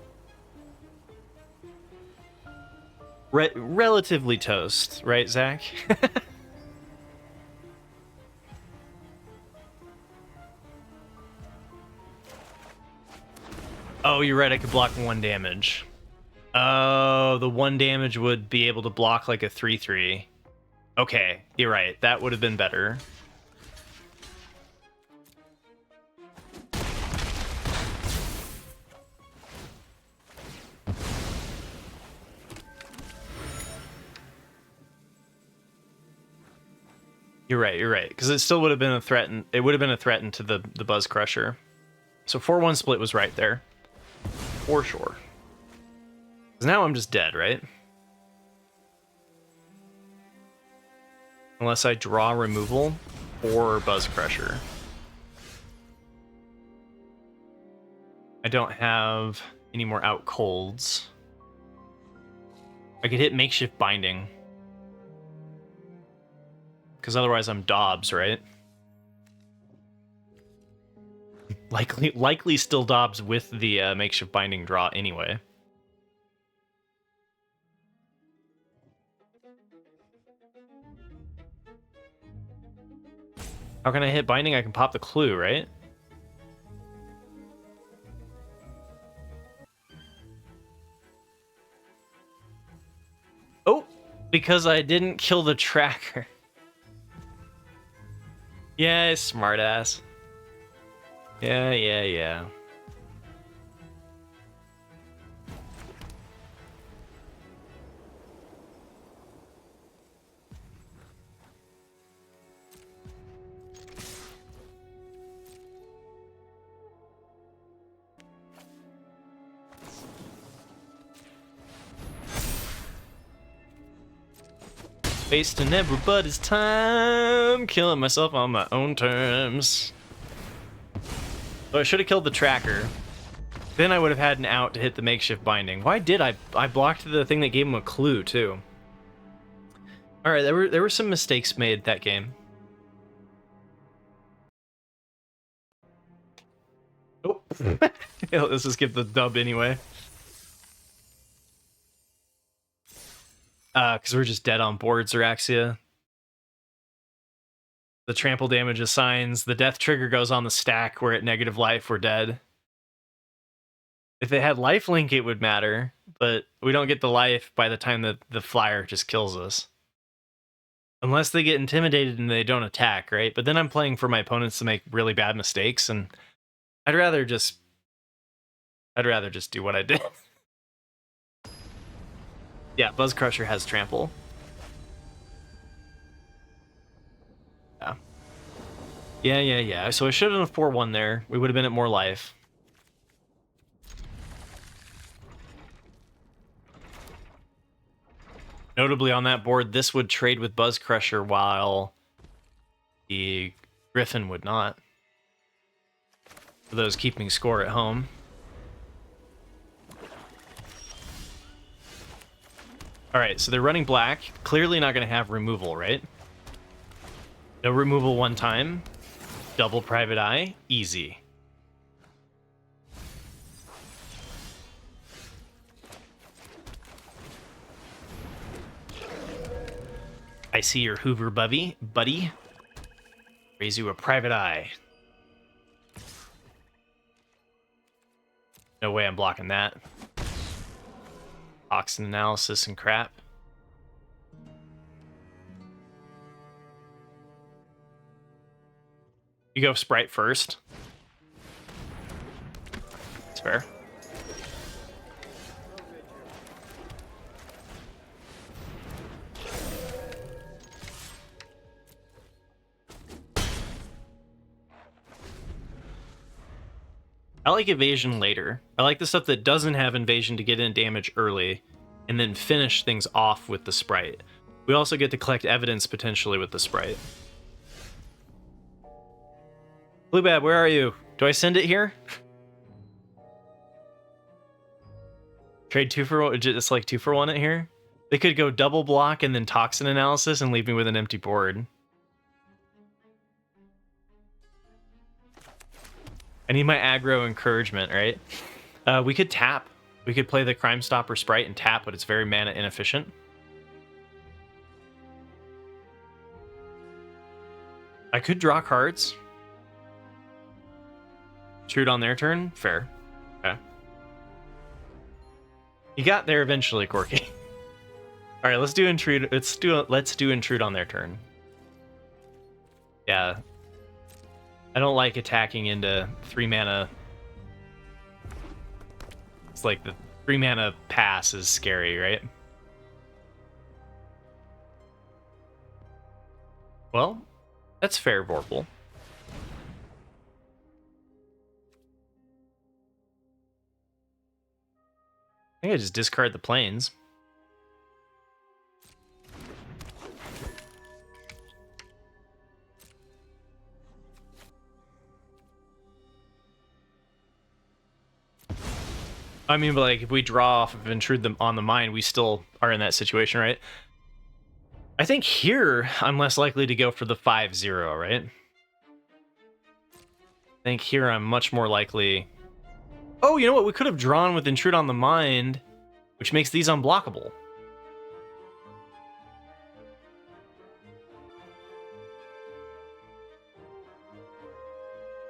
Relatively toast, right, Zach? Oh, you're right. I could block 1 damage. Oh, the 1 damage would be able to block like a 3/3. Okay, you're right. That would have been better. You're right, because it still would have been a threat, and it would have been a threat into the Buzz Crusher. So 4-1 split was right there. For sure. Because now I'm just dead, right? Unless I draw removal or Buzz Crusher. I don't have any more out colds. I could hit Makeshift Binding. Because otherwise I'm Dobbs, right? Likely still Dobbs with the Makeshift Binding draw anyway. How can I hit Binding? I can pop the Clue, right? Oh! Because I didn't kill the tracker. Yeah, smartass. Yeah. Wasting everybody's time, killing myself on my own terms. So I should have killed the tracker. Then I would have had an out to hit the makeshift binding. Why did I? I blocked the thing that gave him a clue too. All right, there were some mistakes made that game. Oh, let's just give the dub anyway. Because we're just dead on board, Xeraxia. The trample damage assigns. The death trigger goes on the stack. We're at negative life. We're dead. If it had lifelink, it would matter, but we don't get the life by the time that the flyer just kills us. Unless they get intimidated and they don't attack, right? But then I'm playing for my opponents to make really bad mistakes, and I'd rather just do what I did. Yeah, Buzz Crusher has trample. Yeah. So I should have 4-1 there. We would have been at more life. Notably on that board, this would trade with Buzz Crusher while the Griffin would not. For those keeping score at home. Alright, so they're running black. Clearly not going to have removal, right? No removal one time. Double Private Eye. Easy. I see your Hoover buddy. Raise you a Private Eye. No way I'm blocking that. Toxin analysis and crap. You go Sprite first. It's fair. I like evasion later. I like the stuff that doesn't have invasion to get in damage early, and then finish things off with the Sprite. We also get to collect evidence potentially with the Sprite. Bluebab, where are you? Do I send it here? Trade 2 for 1, it's like 2 for 1 it here? They could go double block and then toxin analysis and leave me with an empty board. I need my aggro encouragement, right? We could tap. We could play the Crime Stopper Sprite and tap, but it's very mana inefficient. I could draw cards. Intrude on their turn? Fair. Okay. You got there eventually, Corky. All right, let's do intrude. Let's do intrude on their turn. Yeah. I don't like attacking into 3 mana. It's like the 3 mana pass is scary, right? Well, that's fair, Vorpal. I think I just discard the planes. I mean, but like, if we draw off of Intrude them on the mind, we still are in that situation, right? I think here, I'm less likely to go for the 5-0, right? I think here I'm much more likely... Oh, you know what? We could have drawn with Intrude on the Mind, which makes these unblockable.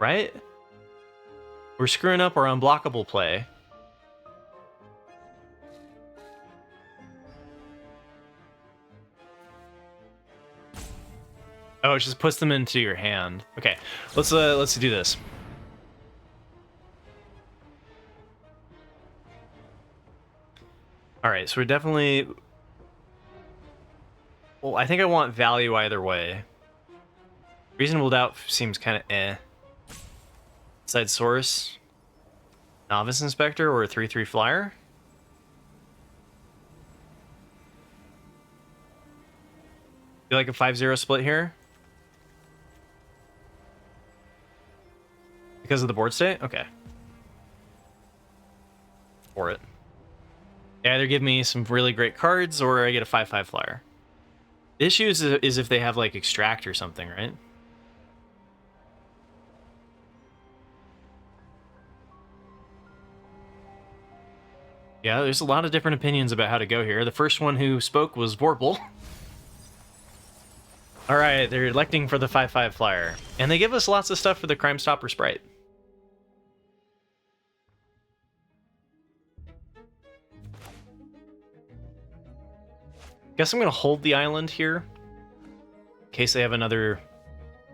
Right? We're screwing up our unblockable play. Oh, it just puts them into your hand. Okay, let's do this. All right, so we're definitely... Well, I think I want value either way. Reasonable Doubt seems kind of eh. Side Source, Novice Inspector, or a 3/3 flyer? You like a 5-0 split here? Because of the board state? Okay. For it. They either give me some really great cards or I get a 5/5 flyer. The issue is if they have like extract or something, right? Yeah, there's a lot of different opinions about how to go here. The first one who spoke was Vorpal. Alright, they're electing for the 5/5 flyer. And they give us lots of stuff for the Crime Stopper Sprite. Guess I'm going to hold the island here. In case they have another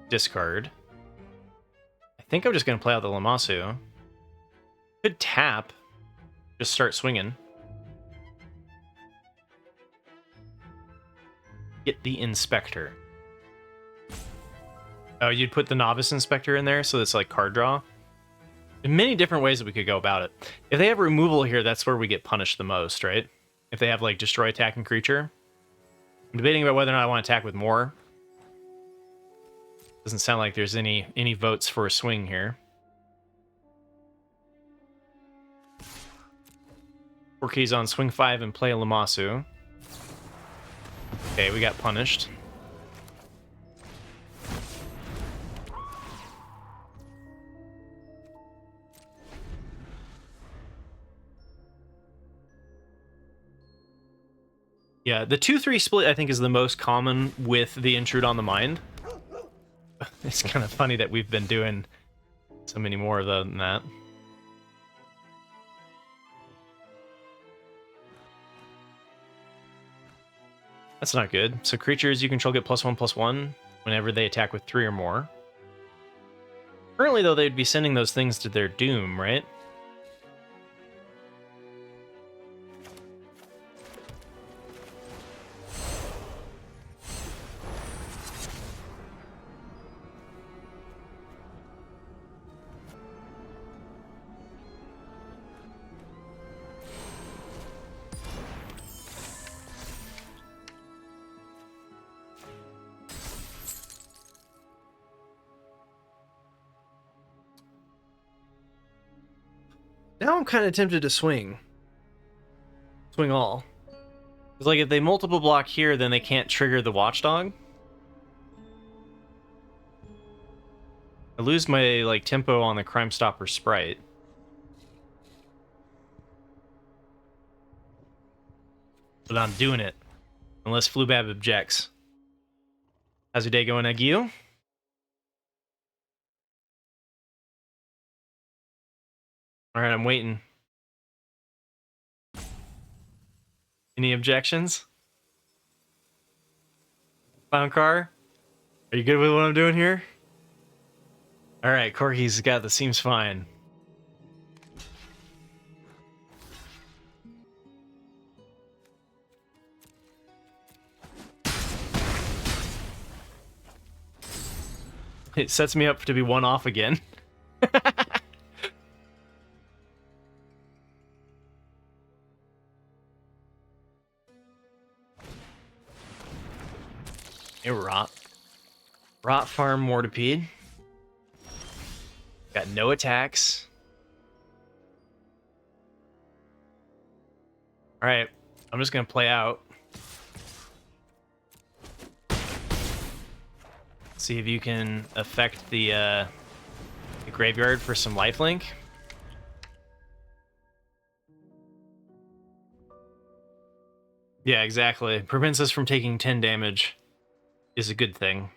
discard. I think I'm just going to play out the Lammasu. Could tap. Just start swinging. Get the Inspector. Oh, you'd put the Novice Inspector in there, so it's like card draw? There's many different ways that we could go about it. If they have removal here, that's where we get punished the most, right? If they have, like, destroy attacking creature. I'm debating about whether or not I want to attack with more. Doesn't sound like there's any votes for a swing here. Four keys on swing 5 and play a Lammasu. Okay, we got punished. Yeah, the 2-3 split I think is the most common with the Intrude on the Mind. It's kind of funny that we've been doing so many more of them than that. That's not good. So creatures you control get +1/+1 whenever they attack with 3 or more. Currently, though, they'd be sending those things to their doom, right? Now I'm kind of tempted to swing. Swing all. It's like if they multiple block here, then they can't trigger the Watchdog. I lose my like tempo on the Crime Stopper Sprite. But I'm doing it. Unless Flubab objects. How's your day going, Aguio? Alright, I'm waiting. Any objections? Clown Car? Are you good with what I'm doing here? Alright, Corky's got this. Seems fine. It sets me up to be one off again. Hey, Rot. Rot Farm Mortipede. Got no attacks. Alright, I'm just gonna play out. See if you can affect the graveyard for some lifelink. Yeah, exactly. Prevents us from taking 10 damage is a good thing.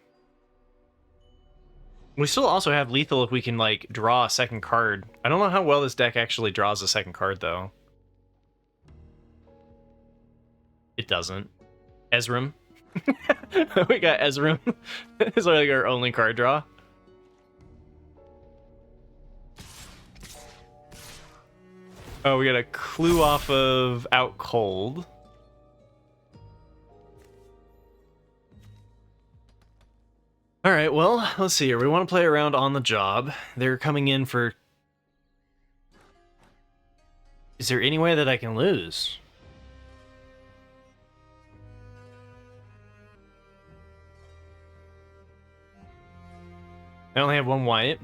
We still also have lethal if we can, like, draw a second card. I don't know how well this deck actually draws a second card, though. It doesn't. Ezreal. We got Ezreal. It's like our only card draw. Oh, we got a clue off of Out Cold. Alright, well, let's see here. We want to play around on the job. They're coming in for... Is there any way that I can lose? I only have one white.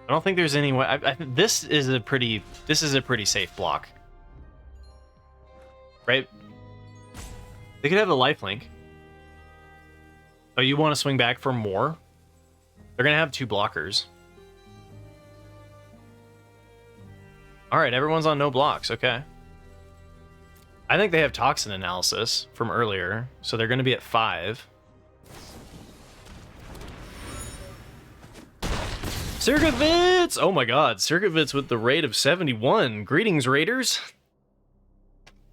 I don't think there's any way. This is a pretty safe block, right? They could have the lifelink. Oh, you want to swing back for more? They're gonna have 2 blockers. All right, everyone's on no blocks. Okay. I think they have toxin analysis from earlier, so they're gonna be at 5. Circuit Vits! Oh my god, Circuit Vits with the rate of 71. Greetings, Raiders.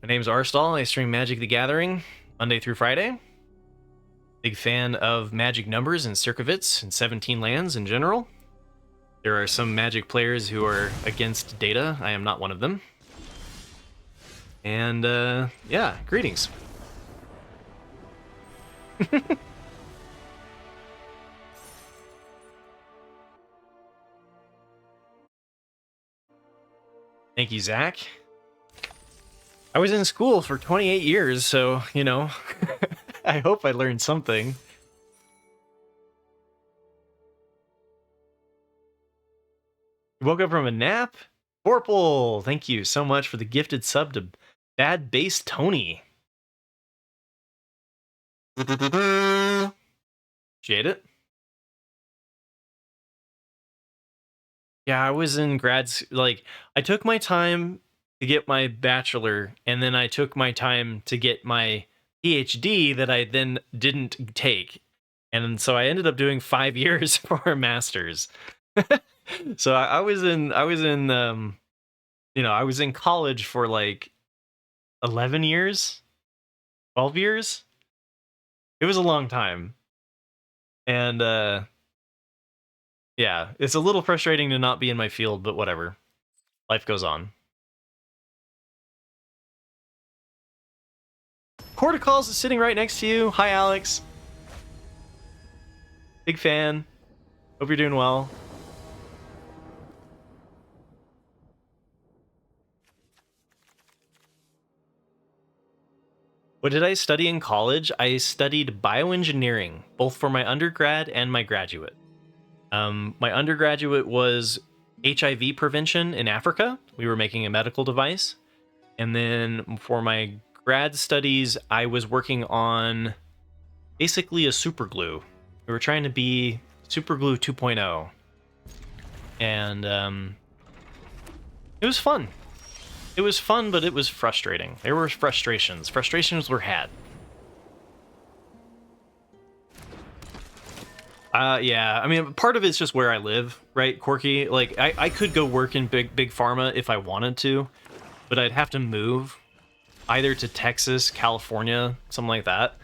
My name's Arstal. I stream Magic the Gathering Monday through Friday. Big fan of magic numbers and Circuit Vits and 17 lands in general. There are some Magic players who are against data. I am not one of them. And, yeah, greetings. Thank you, Zach. I was in school for 28 years, so, you know, I hope I learned something. You woke up from a nap? Vorpal, thank you so much for the gifted sub to Bad Bass Tony. Jade it? Yeah, I was in like, I took my time to get my bachelor, and then I took my time to get my PhD that I then didn't take. And so I ended up doing 5 years for a master's. So I was in, you know, I was in college for like 11 years, 12 years. It was a long time. And, yeah, it's a little frustrating to not be in my field, but whatever. Life goes on. Corticals is sitting right next to you. Hi, Alex. Big fan. Hope you're doing well. What did I study in college? I studied bioengineering, both for my undergrad and my graduate. My undergraduate was HIV prevention in Africa. We were making a medical device. And then for my grad studies, I was working on basically a super glue. We were trying to be super glue 2.0. And it was fun. It was fun, but it was frustrating. There were frustrations. Frustrations were had. Yeah, I mean, part of it's just where I live, right, Corky? Like, I could go work in big pharma if I wanted to, but I'd have to move either to Texas, California, something like that.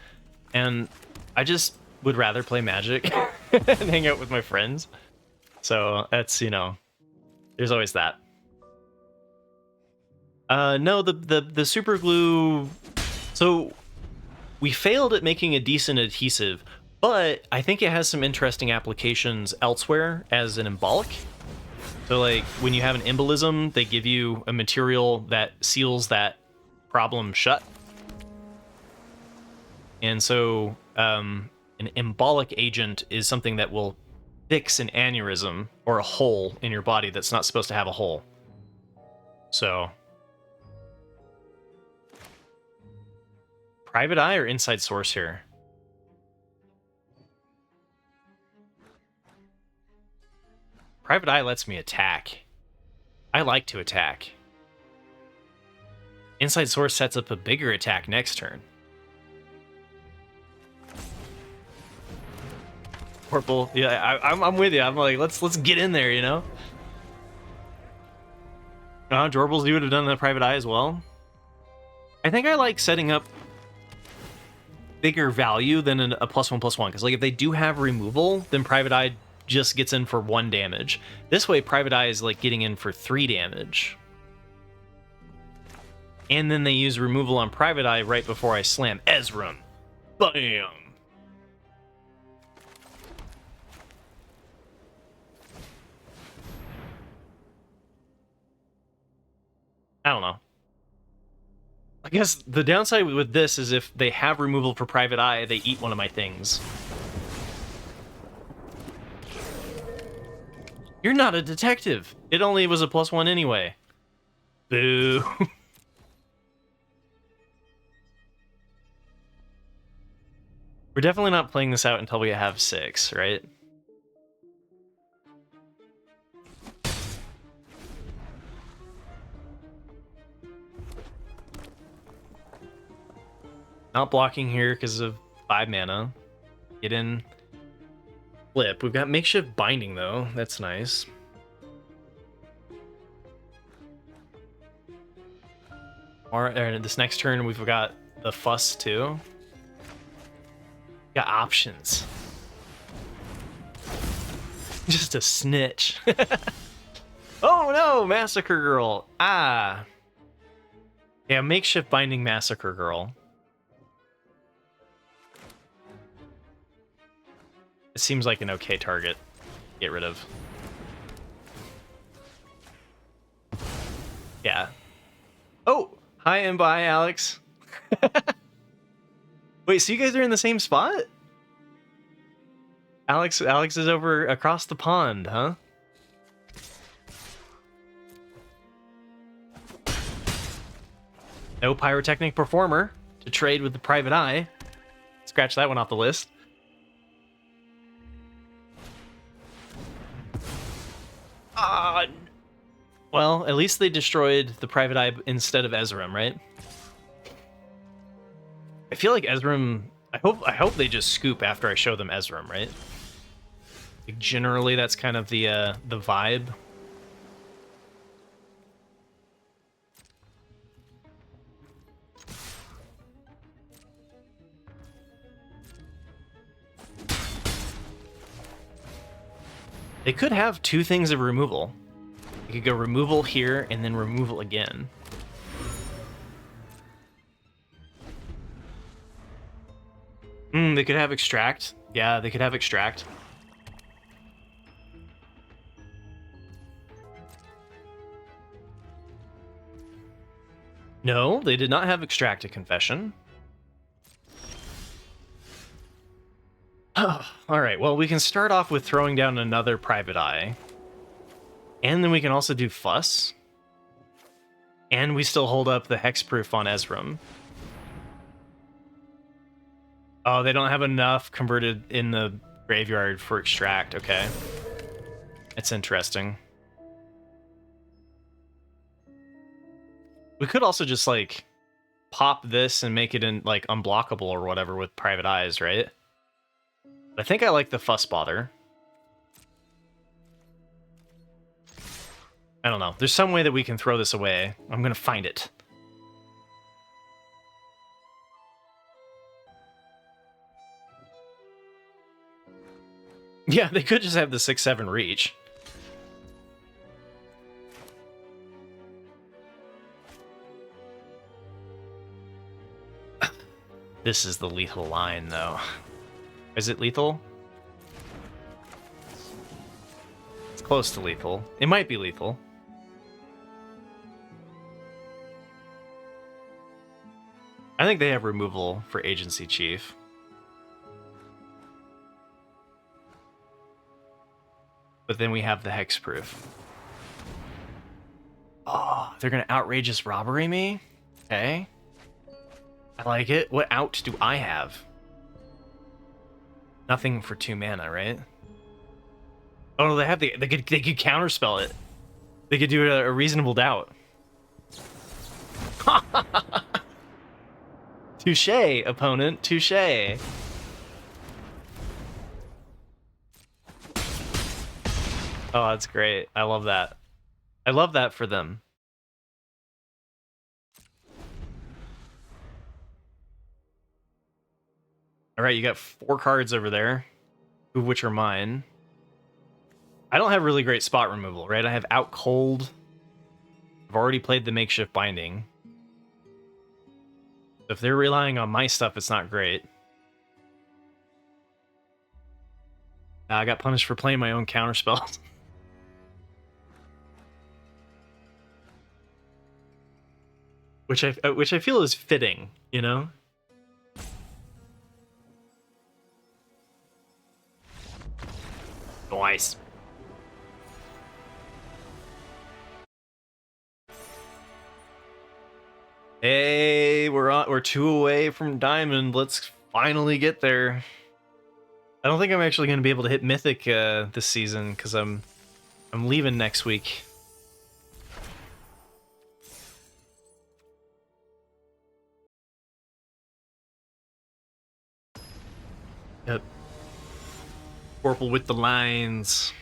And I just would rather play Magic and hang out with my friends. So that's, you know, there's always that. No, the super glue. So we failed at making a decent adhesive, but I think it has some interesting applications elsewhere as an embolic. So like when you have an embolism, they give you a material that seals that problem shut. And so an embolic agent is something that will fix an aneurysm or a hole in your body that's not supposed to have a hole. So private eye or inside source here? Private eye lets me attack. I like to attack. Inside source sets up a bigger attack next turn. Purple, yeah, I'm with you. I'm like, let's get in there, you know. Jorbles, you would have done the private eye as well. I think I like setting up bigger value than a +1/+1, because like if they do have removal, then private eye just gets in for 1 damage. This way, private eye is like getting in for 3 damage. And then they use removal on private eye right before I slam Ezram. Bam! I don't know. I guess the downside with this is if they have removal for private eye, they eat one of my things. You're not a detective. It only was a +1 anyway. Boo. We're definitely not playing this out until we have 6, right? Not blocking here because of 5 mana. Get in. Flip. We've got makeshift binding, though. That's nice. Or this next turn, we've got the fuss, too. Got options. Just a snitch. Oh no, Massacre Girl. Ah. Yeah, makeshift binding Massacre Girl. It seems like an okay target. Get rid of. Yeah. Oh, hi and bye, Alex. Wait, so you guys are in the same spot? Alex is over across the pond, huh? No pyrotechnic performer to trade with the private eye. Scratch that one off the list. Well, at least they destroyed the private eye instead of Ezram, right? I feel like Ezram. I hope they just scoop after I show them Ezram, right? Like, generally, that's kind of the vibe. They could have 2 things of removal. They could go removal here and then removal again. They could have extract. Yeah, they could have extract. No, they did not have extract a confession. All right, well, we can start off with throwing down another private eye. And then we can also do fuss. And we still hold up the hexproof on Ezram. Oh, they don't have enough converted in the graveyard for extract. Okay. It's interesting. We could also just, like, pop this and make it in, like, unblockable or whatever with private eyes, right? I think I like the fuss bother. I don't know. There's some way that we can throw this away. I'm gonna find it. Yeah, they could just have the 6/7 reach. This is the lethal line, though. Is it lethal? It's close to lethal. It might be lethal. I think they have removal for Agency Chief. But then we have the hexproof. Oh, they're gonna outrageous robbery me? Okay. I like it. What out do I have? Nothing for 2 mana, right? Oh no, they have they could counterspell it. They could do a reasonable doubt. Touche, opponent, touche. Oh, that's great. I love that. I love that for them. All right, you got 4 cards over there, 2 of which are mine. I don't have really great spot removal, right? I have Out Cold. I've already played the makeshift binding. If they're relying on my stuff, it's not great. I got punished for playing my own counterspell. which I feel is fitting, you know? Nice. Hey, we're 2 away from Diamond. Let's finally get there. I don't think I'm actually going to be able to hit Mythic this season because I'm leaving next week. Yep. Purple with the lines.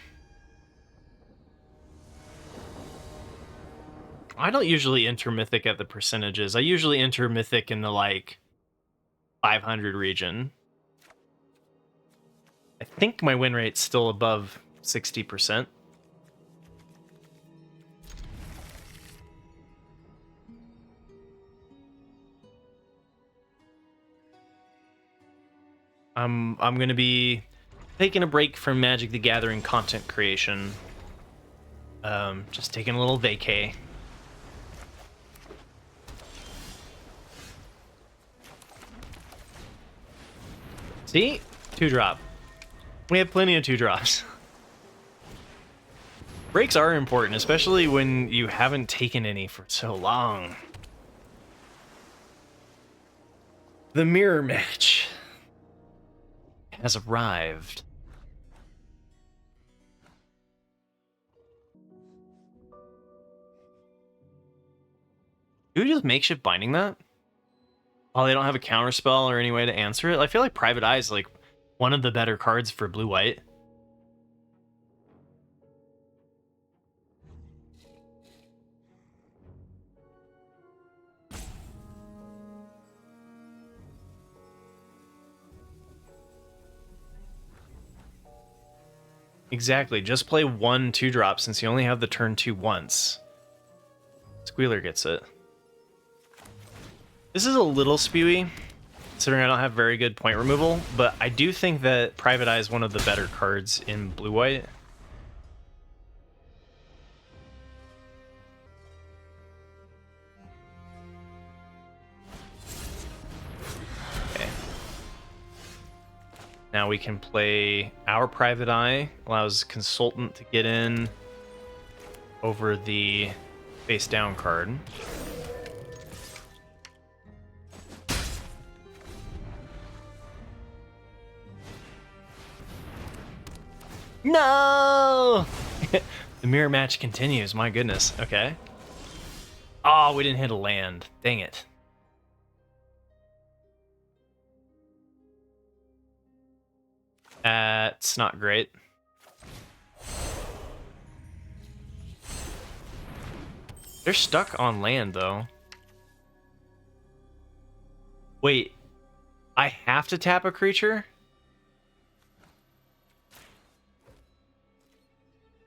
I don't usually enter Mythic at the percentages. I usually enter Mythic in the, like, 500 region. I think my win rate's still above 60%. I'm going to be taking a break from Magic the Gathering content creation. Just taking a little vacay. See? 2-drop. We have plenty of 2-drops. Breaks are important, especially when you haven't taken any for so long. The mirror match has arrived. Do we just makeshift binding that? Oh, they don't have a counterspell or any way to answer it? I feel like Private Eye is like one of the better cards for blue-white. Exactly, just play 1 2-drop since you only have the turn 2 once. Squealer gets it. This is a little spewy, considering I don't have very good point removal, but I do think that Private Eye is one of the better cards in blue-white. Okay. Now we can play our Private Eye, allows Consultant to get in over the face-down card. No! The mirror match continues, my goodness. Okay. Oh, we didn't hit a land. Dang it. That's not great. They're stuck on land, though. Wait. I have to tap a creature?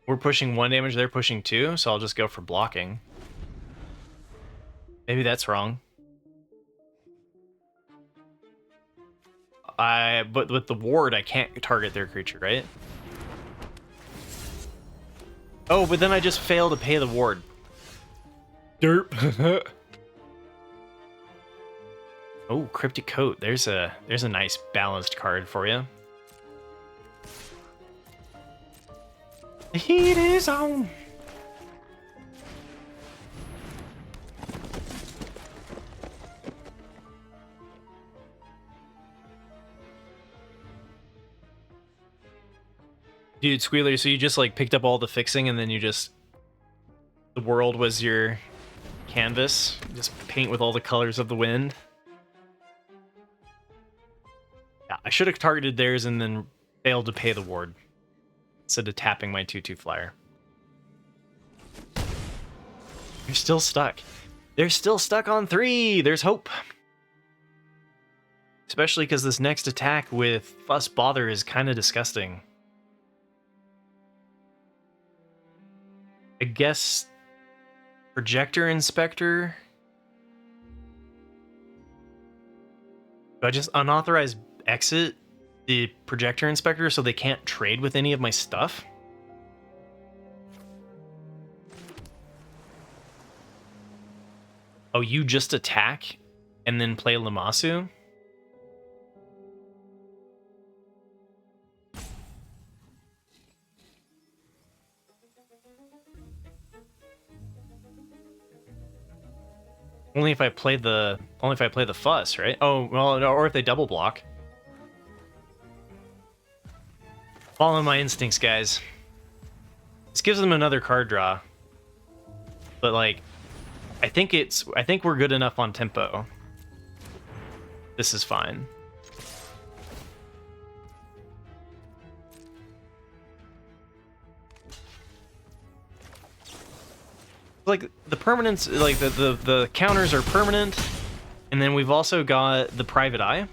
We're pushing 1 damage, they're pushing 2, so I'll just go for blocking. Maybe that's wrong. But with the ward, I can't target their creature, right? Oh, but then I just fail to pay the ward. Derp. Oh, Cryptic Coat. There's a nice balanced card for you. The heat is on. Dude, Squealer, so you just like picked up all the fixing and then you just... The world was your canvas? You just paint with all the colors of the wind? Yeah, I should have targeted theirs and then failed to pay the ward instead of tapping my 2/2 flyer. They're still stuck. They're still stuck on 3! There's hope! Especially because this next attack with Fuss Bother is kind of disgusting. I guess... Projector Inspector? Do I just unauthorized exit the Projector Inspector so they can't trade with any of my stuff? Oh, you just attack and then play Lamasu? Only if I play the fuss, right? Oh, well, or if they double block. Follow my instincts, guys. This gives them another card draw. But like I think we're good enough on tempo. This is fine. Like the permanents, like the counters are permanent, and then we've also got the private eye.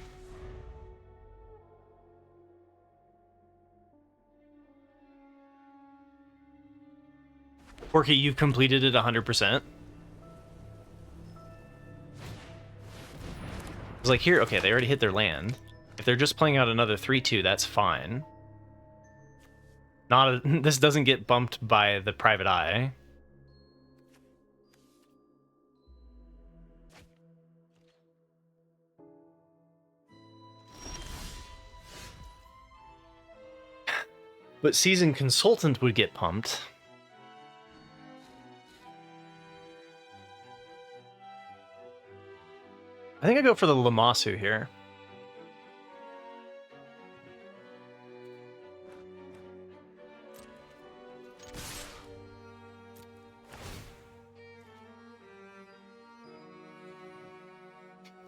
Porky, you've completed it 100%. It's like here, okay, they already hit their land. If they're just playing out another 3/2, that's fine. This doesn't get bumped by the private eye. But Seasoned Consultant would get pumped. I think I go for the Lamasu here.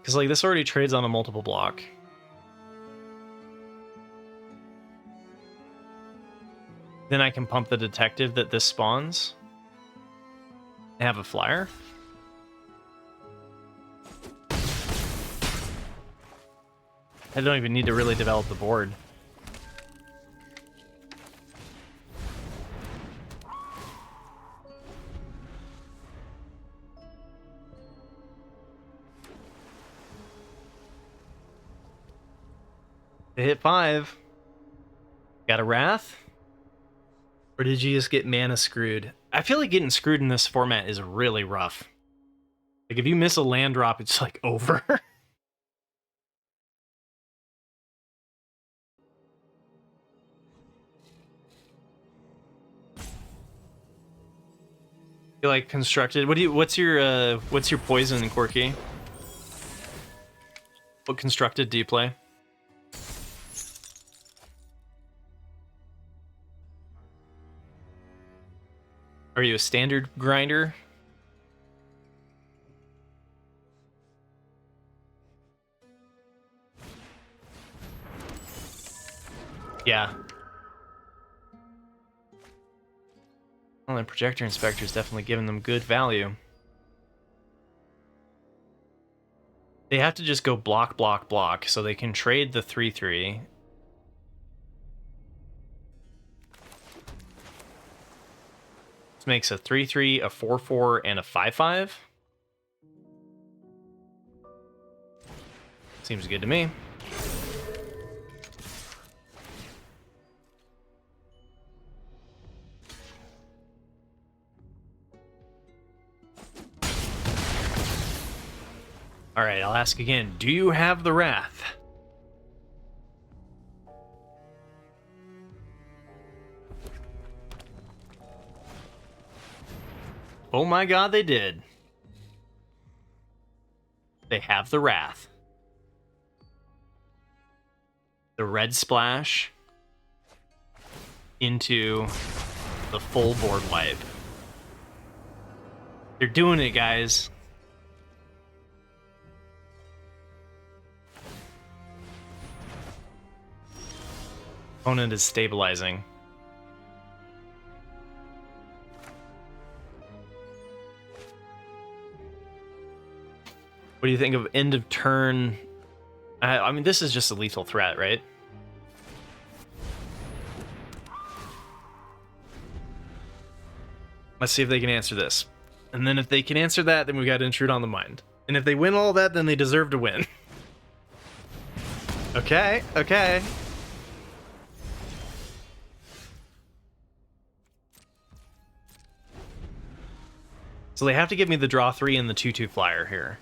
Because like this already trades on a multiple block. Then I can pump the detective that this spawns. And have a flyer. I don't even need to really develop the board. They hit 5. Got a Wrath? Or did you just get mana screwed? I feel like getting screwed in this format is really rough. Like if you miss a land drop, it's like over. You like constructed? What's your poison, Quirky? What constructed do you play? Are you a standard grinder? Yeah. Well, the projector inspector is definitely giving them good value. They have to just go block, block, block, so they can trade the 3/3. This makes a 3/3, a 4/4, and a 5/5. Seems good to me. All right, I'll ask again. Do you have the Wrath? Oh my god, they did. They have the Wrath. The red splash into the full board wipe. They're doing it, guys. Opponent is stabilizing. What do you think of end of turn? I mean, this is just a lethal threat, right? Let's see if they can answer this. And then if they can answer that, then we got Intrude on the Mind. And if they win all that, then they deserve to win. Okay, okay. So they have to give me the draw 3 and the 2/2 flyer here.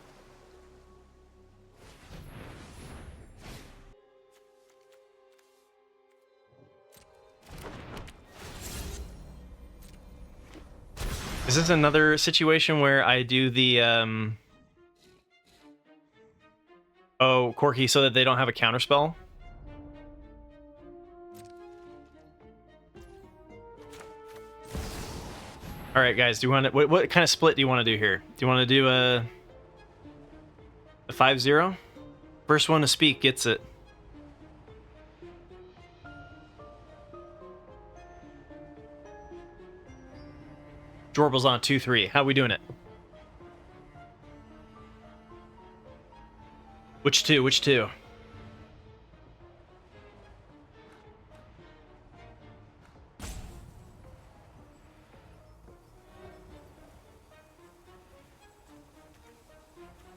Is this another situation where I do the Oh, Corky, so that they don't have a counterspell? All right, guys. Do you want to? What kind of split do you want to do here? Do you want to do a 5-0? First one to speak gets it. Jorble's on 2-3. How we doing it? Which two? Which two?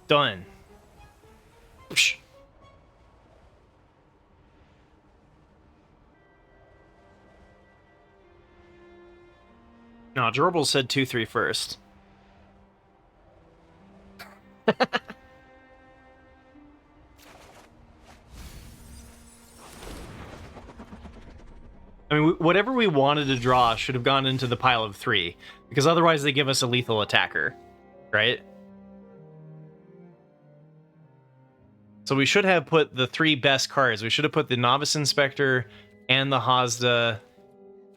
Done. Psh. No, Jorble said 2-3 first. I mean, whatever we wanted to draw should have gone into the pile of 3, because otherwise they give us a lethal attacker, right? So we should have put the 3 best cards. We should have put the Novice Inspector and the Hazda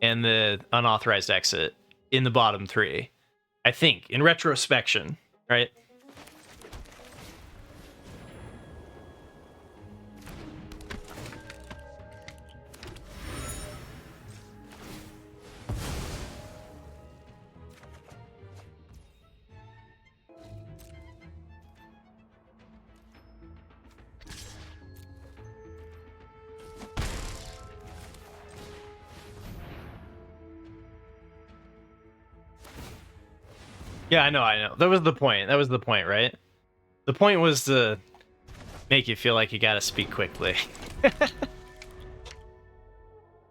and the Unauthorized Exit in the bottom 3. I think, in retrospection, right? Yeah, I know. That was the point. That was the point, right? The point was to make you feel like you gotta speak quickly.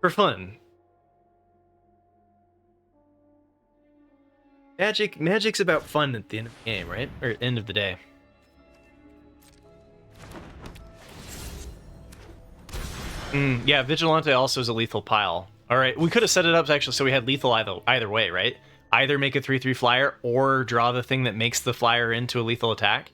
For fun. Magic's about fun at the end of the game, right? Or end of the day. Yeah, Vigilante also is a lethal pile. All right, we could have set it up actually so we had lethal either way, right? Either make a 3/3 flyer or draw the thing that makes the flyer into a lethal attack.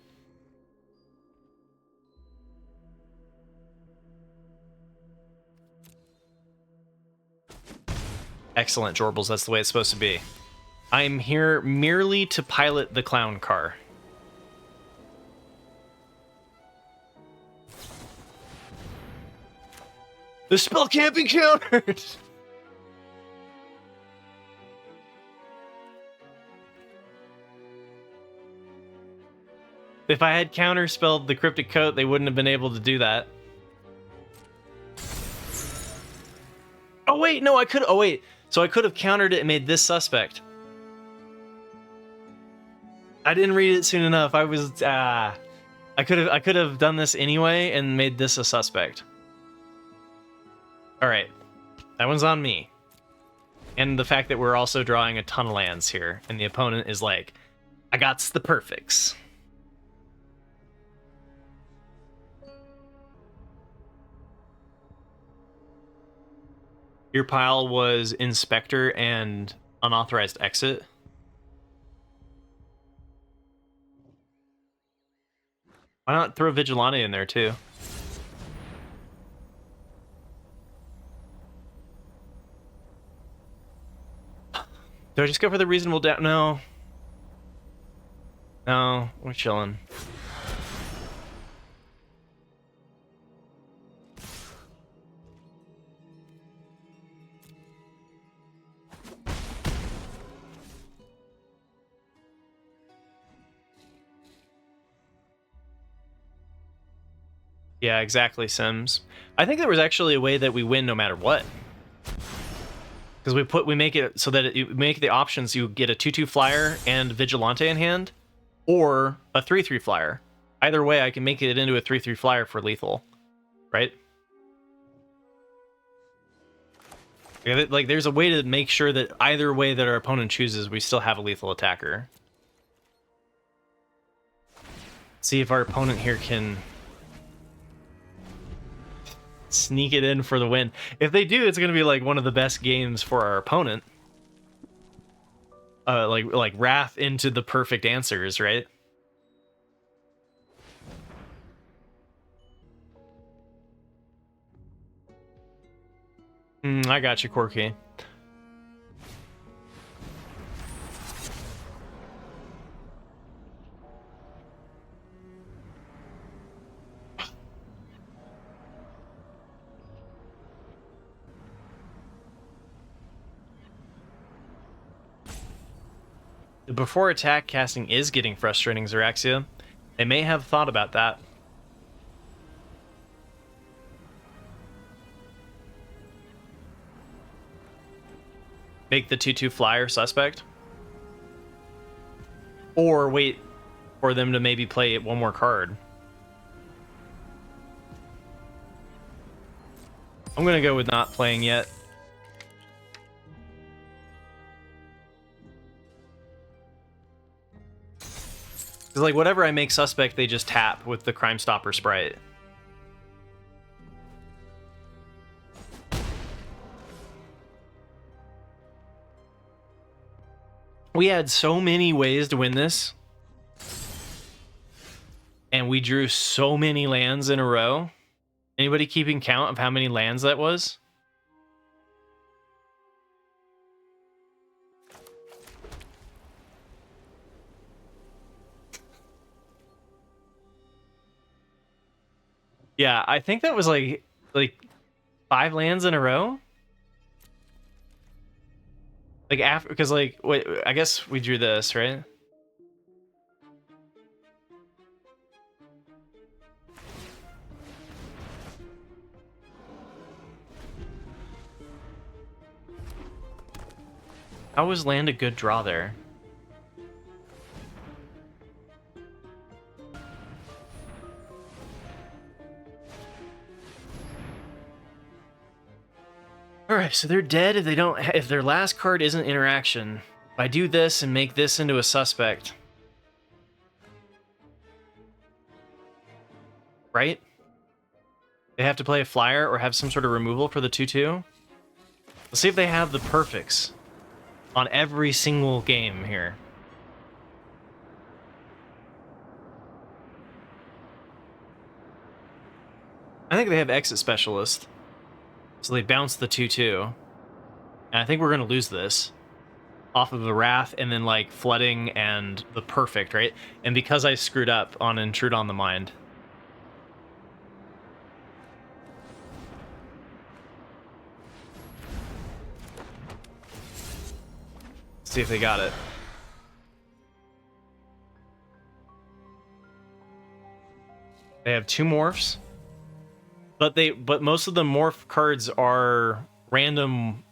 Excellent, Jorbles. That's the way it's supposed to be. I'm here merely to pilot the clown car. The spell can't be countered! If I had counterspelled the Cryptic Coat, they wouldn't have been able to do that. Oh wait, no, I could. Oh wait, so I could have countered it and made this suspect. I didn't read it soon enough. I could have done this anyway and made this a suspect. All right, that one's on me. And the fact that we're also drawing a ton of lands here, and the opponent is like, I got the perfects. Your pile was Inspector and Unauthorized Exit. Why not throw Vigilante in there too? Do I just go for the reasonable doubt? No. No, we're chilling. Yeah, exactly, Sims. I think there was actually a way that we win no matter what. Because we make it so that you make the options, you get a 2/2 flyer and Vigilante in hand, or a 3/3 flyer. Either way, I can make it into a 3/3 flyer for lethal, right? Like, there's a way to make sure that either way that our opponent chooses, we still have a lethal attacker. See if our opponent here can sneak it in for the win. If they do, it's going to be like one of the best games for our opponent. Like Wrath into the perfect answers, right? I got you, Corky. The before attack casting is getting frustrating, Xeraxia. They may have thought about that. Make the 2/2 flyer suspect. Or wait for them to maybe play one more card. I'm gonna go with not playing yet. Because, like, whatever I make suspect, they just tap with the Crime Stopper sprite. We had so many ways to win this. And we drew so many lands in a row. Anybody keeping count of how many lands that was? Yeah, I think that was like 5 lands in a row. Like after, because like wait, I guess we drew this, right? How was land a good draw there? All right, so they're dead if they don't. If their last card isn't interaction. If I do this and make this into a suspect, right? They have to play a flyer or have some sort of removal for the 2/2. Let's see if they have the perfects on every single game here. I think they have exit specialist. So they bounce the 2/2. And I think we're going to lose this off of the Wrath and then like flooding and the perfect, right? And because I screwed up on Intrude on the Mind. Let's see if they got it. They have 2 morphs. But most of the morph cards are random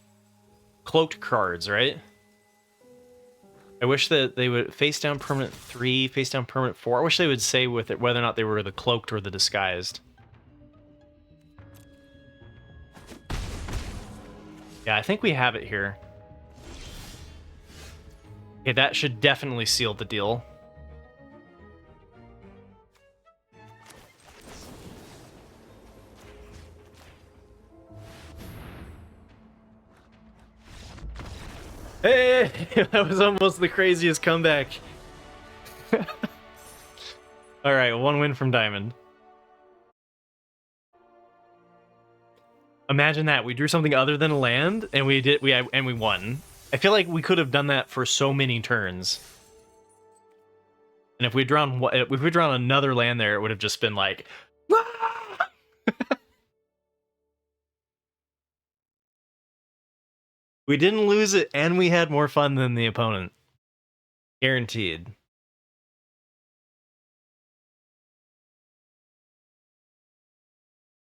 cloaked cards, right? I wish that they would face down permanent 3, face down permanent 4. I wish they would say with it whether or not they were the cloaked or the disguised. Yeah, I think we have it here. Okay, that should definitely seal the deal. Hey, that was almost the craziest comeback. All right, 1 win from Diamond. Imagine that we drew something other than a land, and we won. I feel like we could have done that for so many turns. And if we'd drawn another land there, it would have just been like, ah! We didn't lose it, and we had more fun than the opponent. Guaranteed.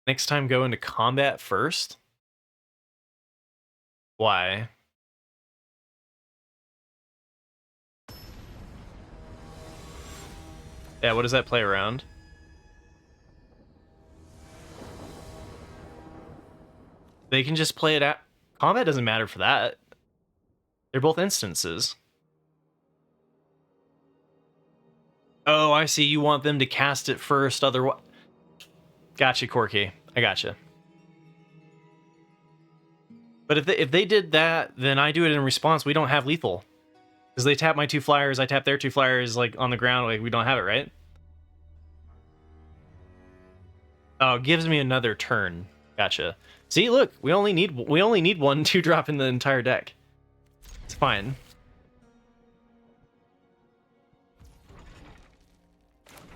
Next time, go into combat first? Why? Yeah, what does that play around? They can just play it out. Combat doesn't matter for that. They're both instances. Oh, I see. You want them to cast it first, otherwise. Gotcha, Corky. I gotcha. But if they did that, then I do it in response. We don't have lethal. Because they tap my 2 flyers, I tap their 2 flyers, like, on the ground. Like, we don't have it, right? Oh, it gives me another turn. Gotcha. See, look, we only need 1 2-drop in the entire deck. It's fine.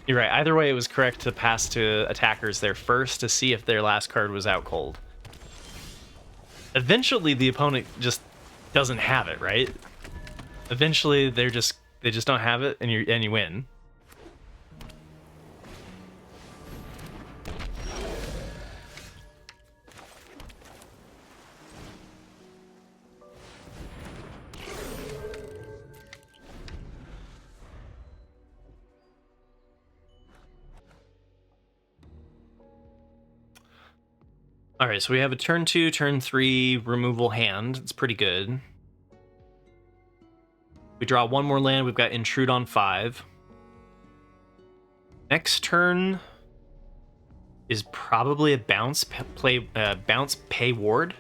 You're right. Either way, it was correct to pass to attackers there first to see if their last card was out cold. Eventually, the opponent just doesn't have it, right? Eventually, they just don't have it, and you win. All right, so we have a turn 2, turn 3 removal hand. It's pretty good. We draw 1 more land. We've got Intrude on 5. Next turn is probably a bounce pay ward.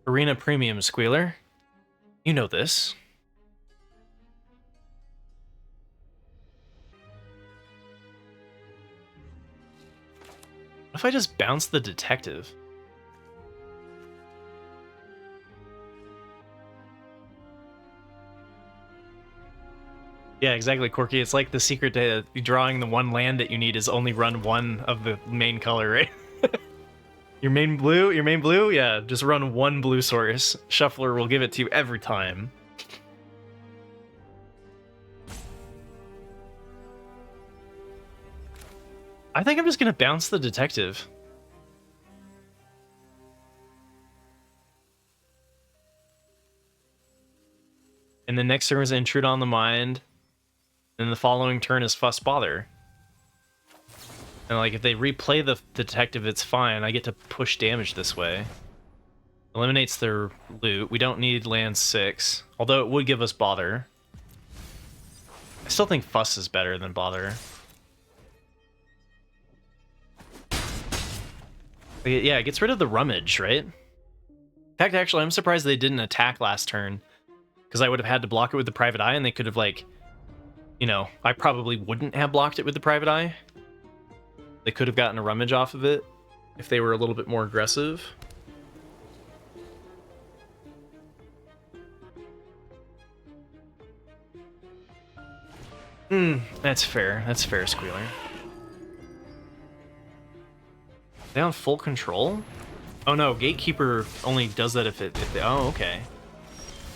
Arena Premium Squealer. You know this. What if I just bounce the detective? Yeah, exactly, Corky. It's like the secret to drawing the 1 land that you need is only run 1 of the main color, right? Your main blue? Yeah, just run 1 blue source. Shuffler will give it to you every time. I think I'm just gonna bounce the detective. And the next turn is Intrude on the Mind. And the following turn is Fuss Bother. And like if they replay the detective, it's fine. I get to push damage this way. Eliminates their loot. We don't need land 6. Although it would give us Bother. I still think Fuss is better than Bother. Yeah, it gets rid of the Rummage, right? In fact, actually, I'm surprised they didn't attack last turn. Because I would have had to block it with the Private Eye, and they could have, like... You know, I probably wouldn't have blocked it with the Private Eye. They could have gotten a Rummage off of it if they were a little bit more aggressive. That's fair. That's fair, Squealer. They on full control? Oh no, Gatekeeper only does that if they... Oh, okay.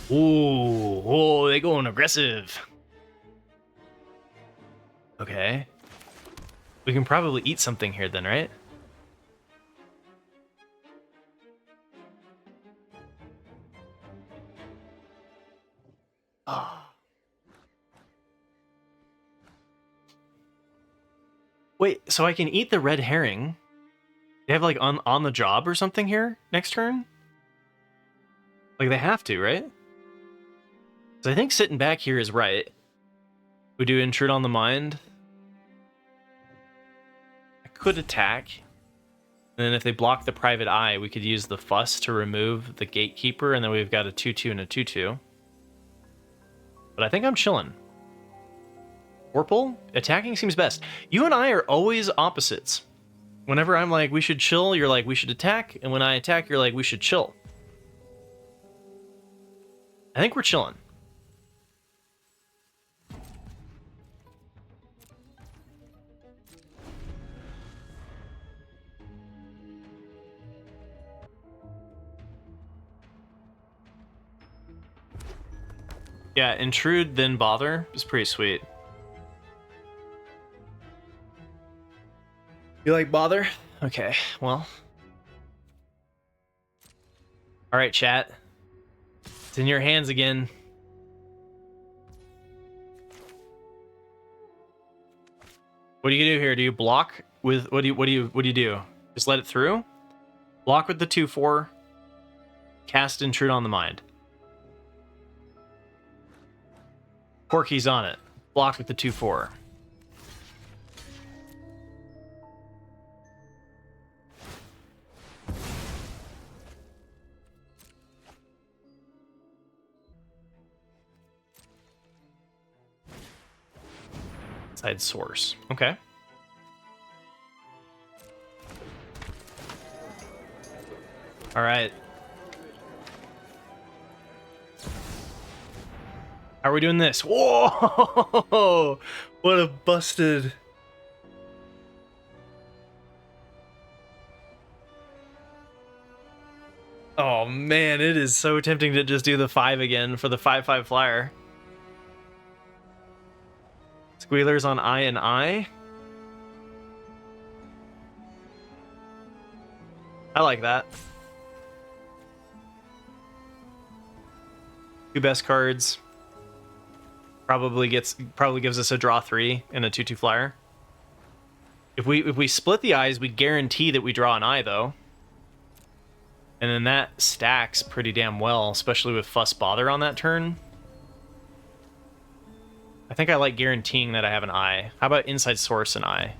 Ooh, oh, they going aggressive. Okay. We can probably eat something here then, right? Oh. Wait, so I can eat the red herring? They have like on the job or something here next turn? Like they have to, right? So I think sitting back here is right. We do Intrude on the Mind. I could attack. And then if they block the Private Eye, we could use the Fuss to remove the Gatekeeper, and then we've got a 2/2 and a 2/2. But I think I'm chilling. Vorpal? Attacking seems best. You and I are always opposites. Whenever I'm like, we should chill, you're like, we should attack. And when I attack, you're like, we should chill. I think we're chilling. Yeah, Intrude, then Bother is pretty sweet. You like Bother? Okay, well. Alright, chat. It's in your hands again. What do you do here? Do you block with what do you do? Just let it through? Block with the 2/4. Cast Intrude on the Mind. Corky's on it. Block with the 2/4. Inside source. Okay. All right. How are we doing this? Whoa! What a busted. Oh man, it is so tempting to just do the 5 again for the 5/5 flyer. Squealers on I and I. I like that. Two best cards. Probably gives us a draw 3 and a 2/2 flyer. If we split the eyes, we guarantee that we draw an eye though. And then that stacks pretty damn well, especially with Fuss Bother on that turn. I think I like guaranteeing that I have an eye. How about Inside Source and eye?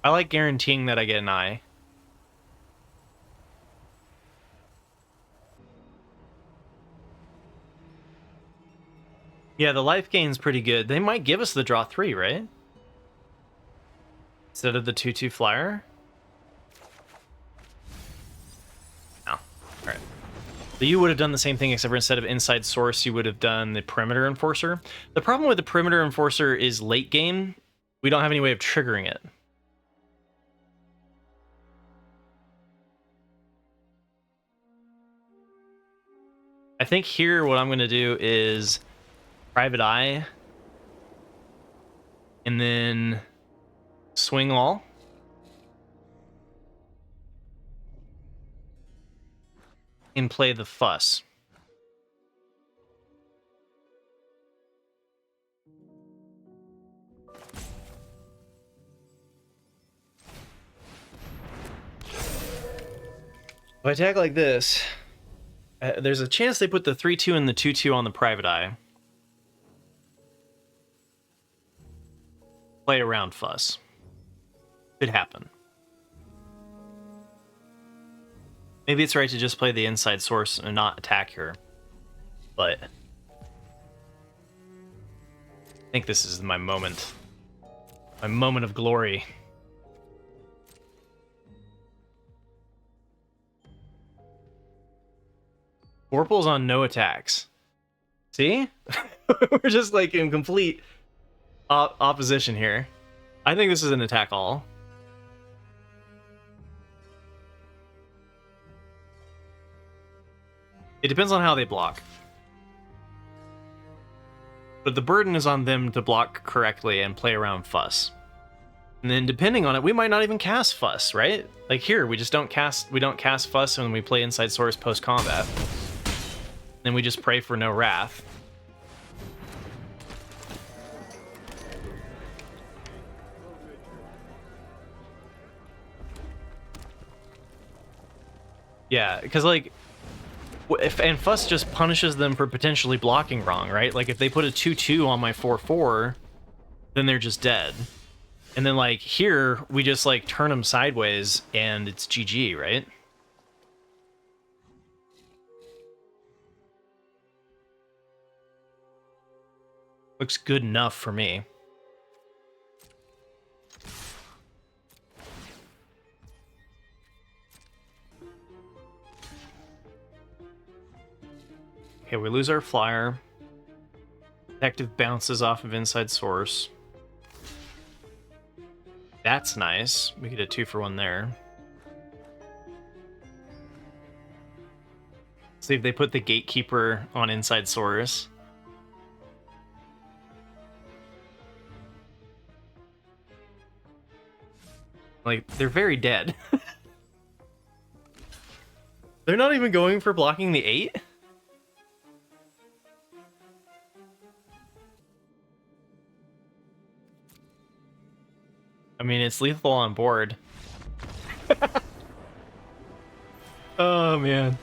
I like guaranteeing that I get an eye. Yeah, the life gain's pretty good. They might give us the draw 3, right? Instead of the 2/2 flyer? No. Alright. So you would have done the same thing, except for instead of Inside Source, you would have done the Perimeter Enforcer. The problem with the Perimeter Enforcer is late game, we don't have any way of triggering it. I think here what I'm going to do is Private Eye, and then Swing All. And play the Fuss. If I attack like this, there's a chance they put the 3/2 and the 2/2 on the Private Eye. Play around Fuss. Could happen. Maybe it's right to just play the Inside Source and not attack her. But I think this is my moment. My moment of glory. Vorpal's on no attacks. See? We're just like in complete opposition here. I think this is an attack all. It depends on how they block. But the burden is on them to block correctly and play around Fuss. And then depending on it, we might not even cast Fuss, right? Like here, we don't cast Fuss when we play Inside Source post-combat. Then we just pray for no wrath. Yeah, because like, and Fuss just punishes them for potentially blocking wrong, right? Like if they put a 2/2 on my 4/4, then they're just dead. And then like here, we just like turn them sideways and it's GG, right? Looks good enough for me. Okay, we lose our flyer. Detective bounces off of Inside Source. That's nice. We get a 2-for-1 there. See if they put the Gatekeeper on Inside Source. Like, they're very dead. They're not even going for blocking the 8? I mean, it's lethal on board. Oh, man.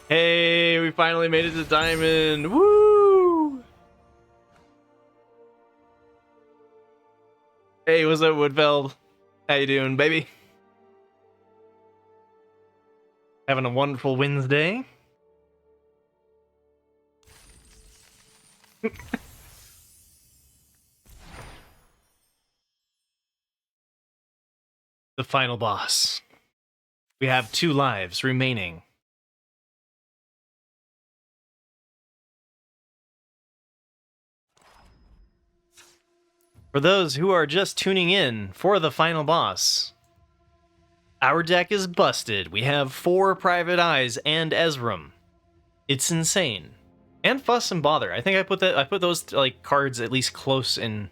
Hey, we finally made it to Diamond. Woo! Hey, what's up, Woodfeld? How you doing, baby? Having a wonderful Wednesday. The final boss. We have 2 lives remaining. For those who are just tuning in for the final boss, our deck is busted. We have 4 Private Eyes and Ezram. It's insane. And Fuss and Bother. I think I put those like cards at least close in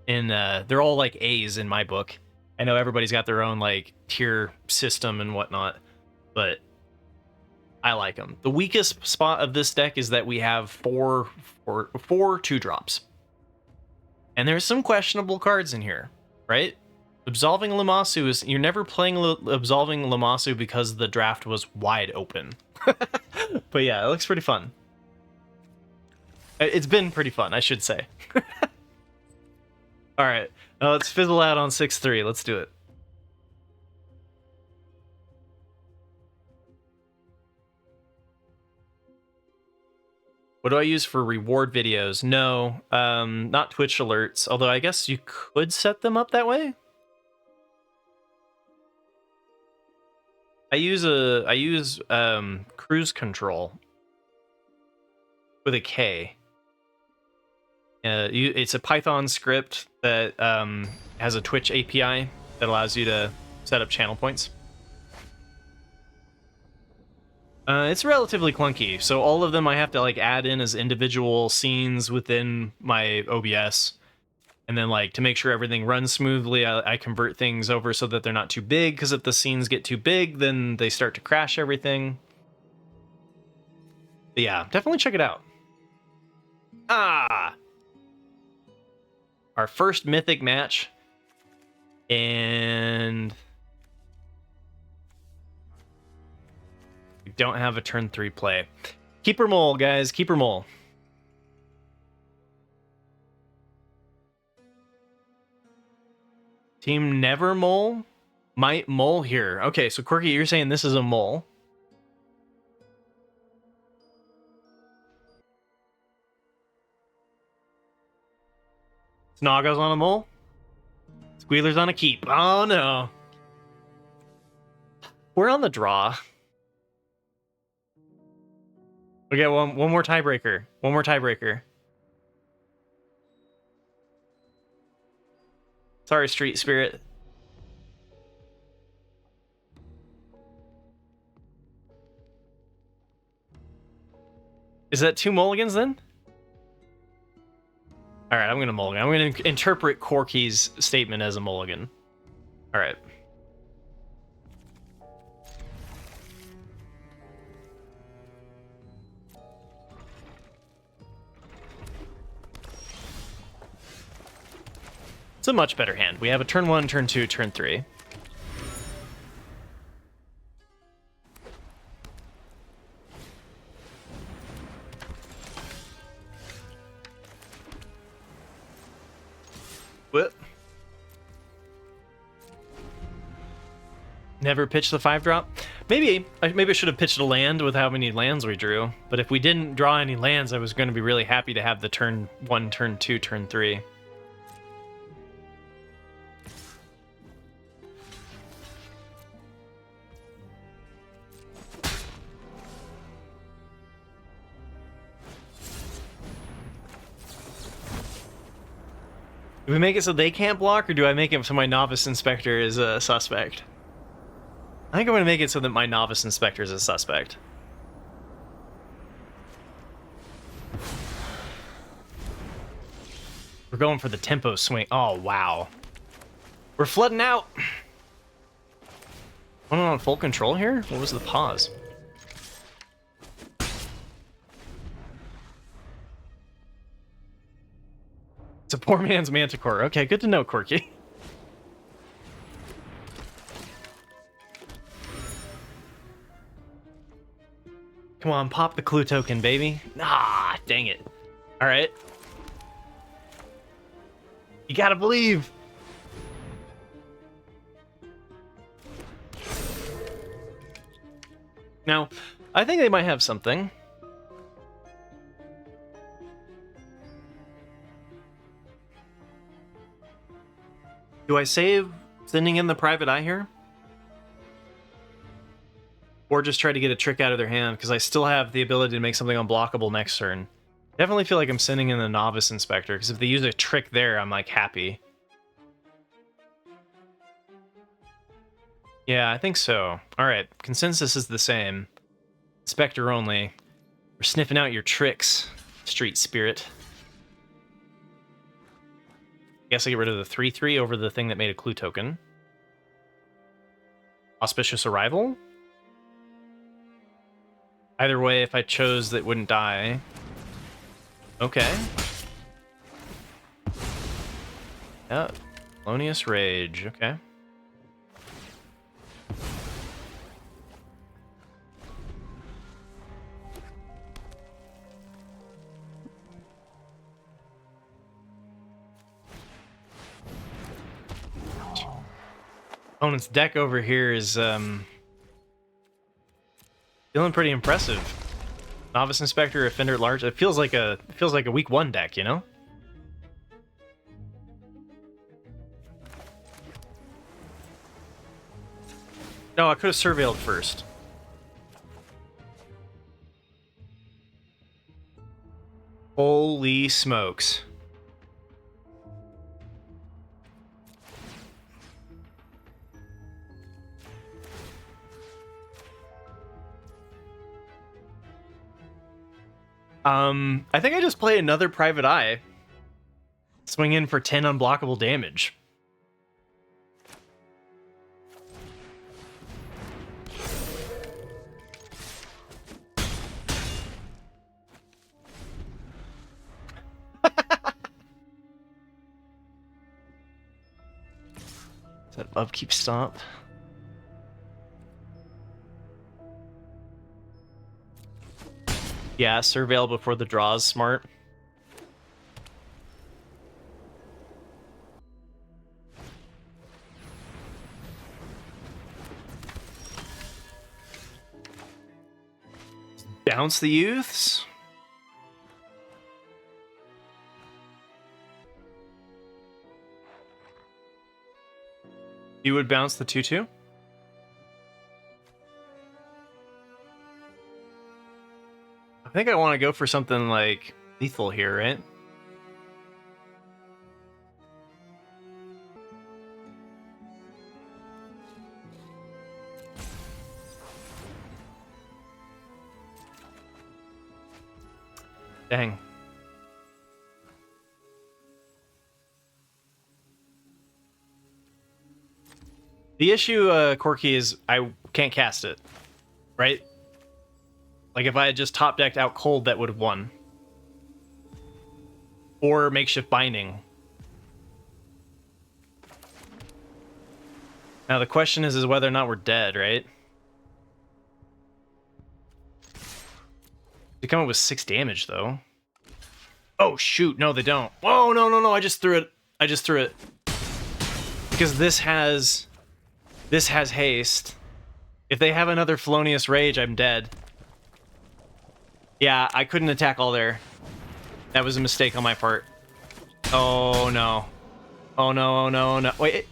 they're all like A's in my book. I know everybody's got their own like tier system and whatnot, but I like them. The weakest spot of this deck is that we have four 2-drops. And there's some questionable cards in here, right? Absolving Lammasu is... You're never playing Absolving Lammasu because the draft was wide open. But yeah, it looks pretty fun. It's been pretty fun, I should say. Alright, let's fizzle out on 6-3. Let's do it. What do I use for reward videos? No, not Twitch alerts, although I guess you could set them up that way. I use cruise control with a K. It's a Python script that has a Twitch API that allows you to set up channel points. It's relatively clunky, so all of them I have to like add in as individual scenes within my OBS, and then like to make sure everything runs smoothly, I convert things over so that they're not too big, because if the scenes get too big, then they start to crash everything. But yeah, definitely check it out. Our first mythic match, and we don't have a turn 3 play. Keeper Mole, guys, Keeper Mole. Team Never Mole? Might Mole here. Okay, so Quirky, you're saying this is a mole. Snoggo's on a mole? Squealer's on a keep. Oh no. We're on the draw. We get one more tiebreaker. One more tiebreaker. Sorry, Street Spirit. Is that 2 mulligans then? All right, I'm gonna mulligan. I'm gonna interpret Corky's statement as a mulligan. All right. It's a much better hand. We have a turn 1, turn 2, turn 3. What? Never pitched the 5-drop? Maybe I should have pitched a land with how many lands we drew. But if we didn't draw any lands, I was going to be really happy to have the turn 1, turn 2, turn 3. Do we make it so they can't block, or do I make it so my Novice Inspector is a suspect? I think I'm going to make it so that my Novice Inspector is a suspect. We're going for the tempo swing. Oh, wow. We're flooding out. One on full control here? What was the pause? It's a poor man's Manticore. Okay, good to know, Corky. Come on, pop the clue token, baby. Ah, dang it. All right. You gotta believe. Now, I think they might have something. Do I save sending in the private eye here? Or just try to get a trick out of their hand, because I still have the ability to make something unblockable next turn. Definitely feel like I'm sending in the Novice Inspector, because if they use a trick there, I'm like happy. Yeah, I think so. Alright, consensus is the same. Inspector only. We're sniffing out your tricks, Street Spirit. Guess I get rid of the 3/3 over the thing that made a clue token. Auspicious Arrival? Either way, if I chose that wouldn't die. Okay. Yeah, Felonious Rage, okay. Opponent's deck over here is feeling pretty impressive. Novice Inspector, Offender at Large. It feels like a week 1 deck, you know? No, I could have surveilled first. Holy smokes. I think I just play another Private Eye. Swing in for 10 unblockable damage. Is that upkeep stomp? Yeah, surveil before the draw is smart. Bounce the youths. You would bounce the 2/2? I think I want to go for something like lethal here, right? Dang. The issue, Corky, is I can't cast it, right? Like, if I had just top decked out cold, that would have won. Or Makeshift Binding. Now, the question is whether or not we're dead, right? They come up with 6 damage, though. Oh, shoot. No, they don't. Whoa, no. I just threw it. Because this has haste. If they have another Felonious Rage, I'm dead. Yeah, I couldn't attack all there. That was a mistake on my part. Oh, no. Oh, no. Wait.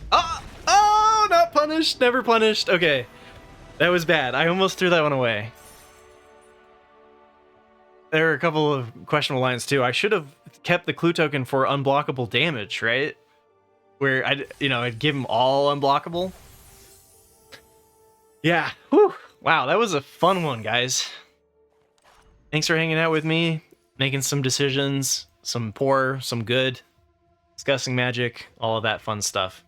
Oh, not punished. Never punished. Okay. That was bad. I almost threw that one away. There are a couple of questionable lines, too. I should have kept the clue token for unblockable damage, right? Where I'd give them all unblockable. Yeah. Whew. Wow, that was a fun one, guys. Thanks for hanging out with me, making some decisions, some poor, some good, discussing Magic, all of that fun stuff.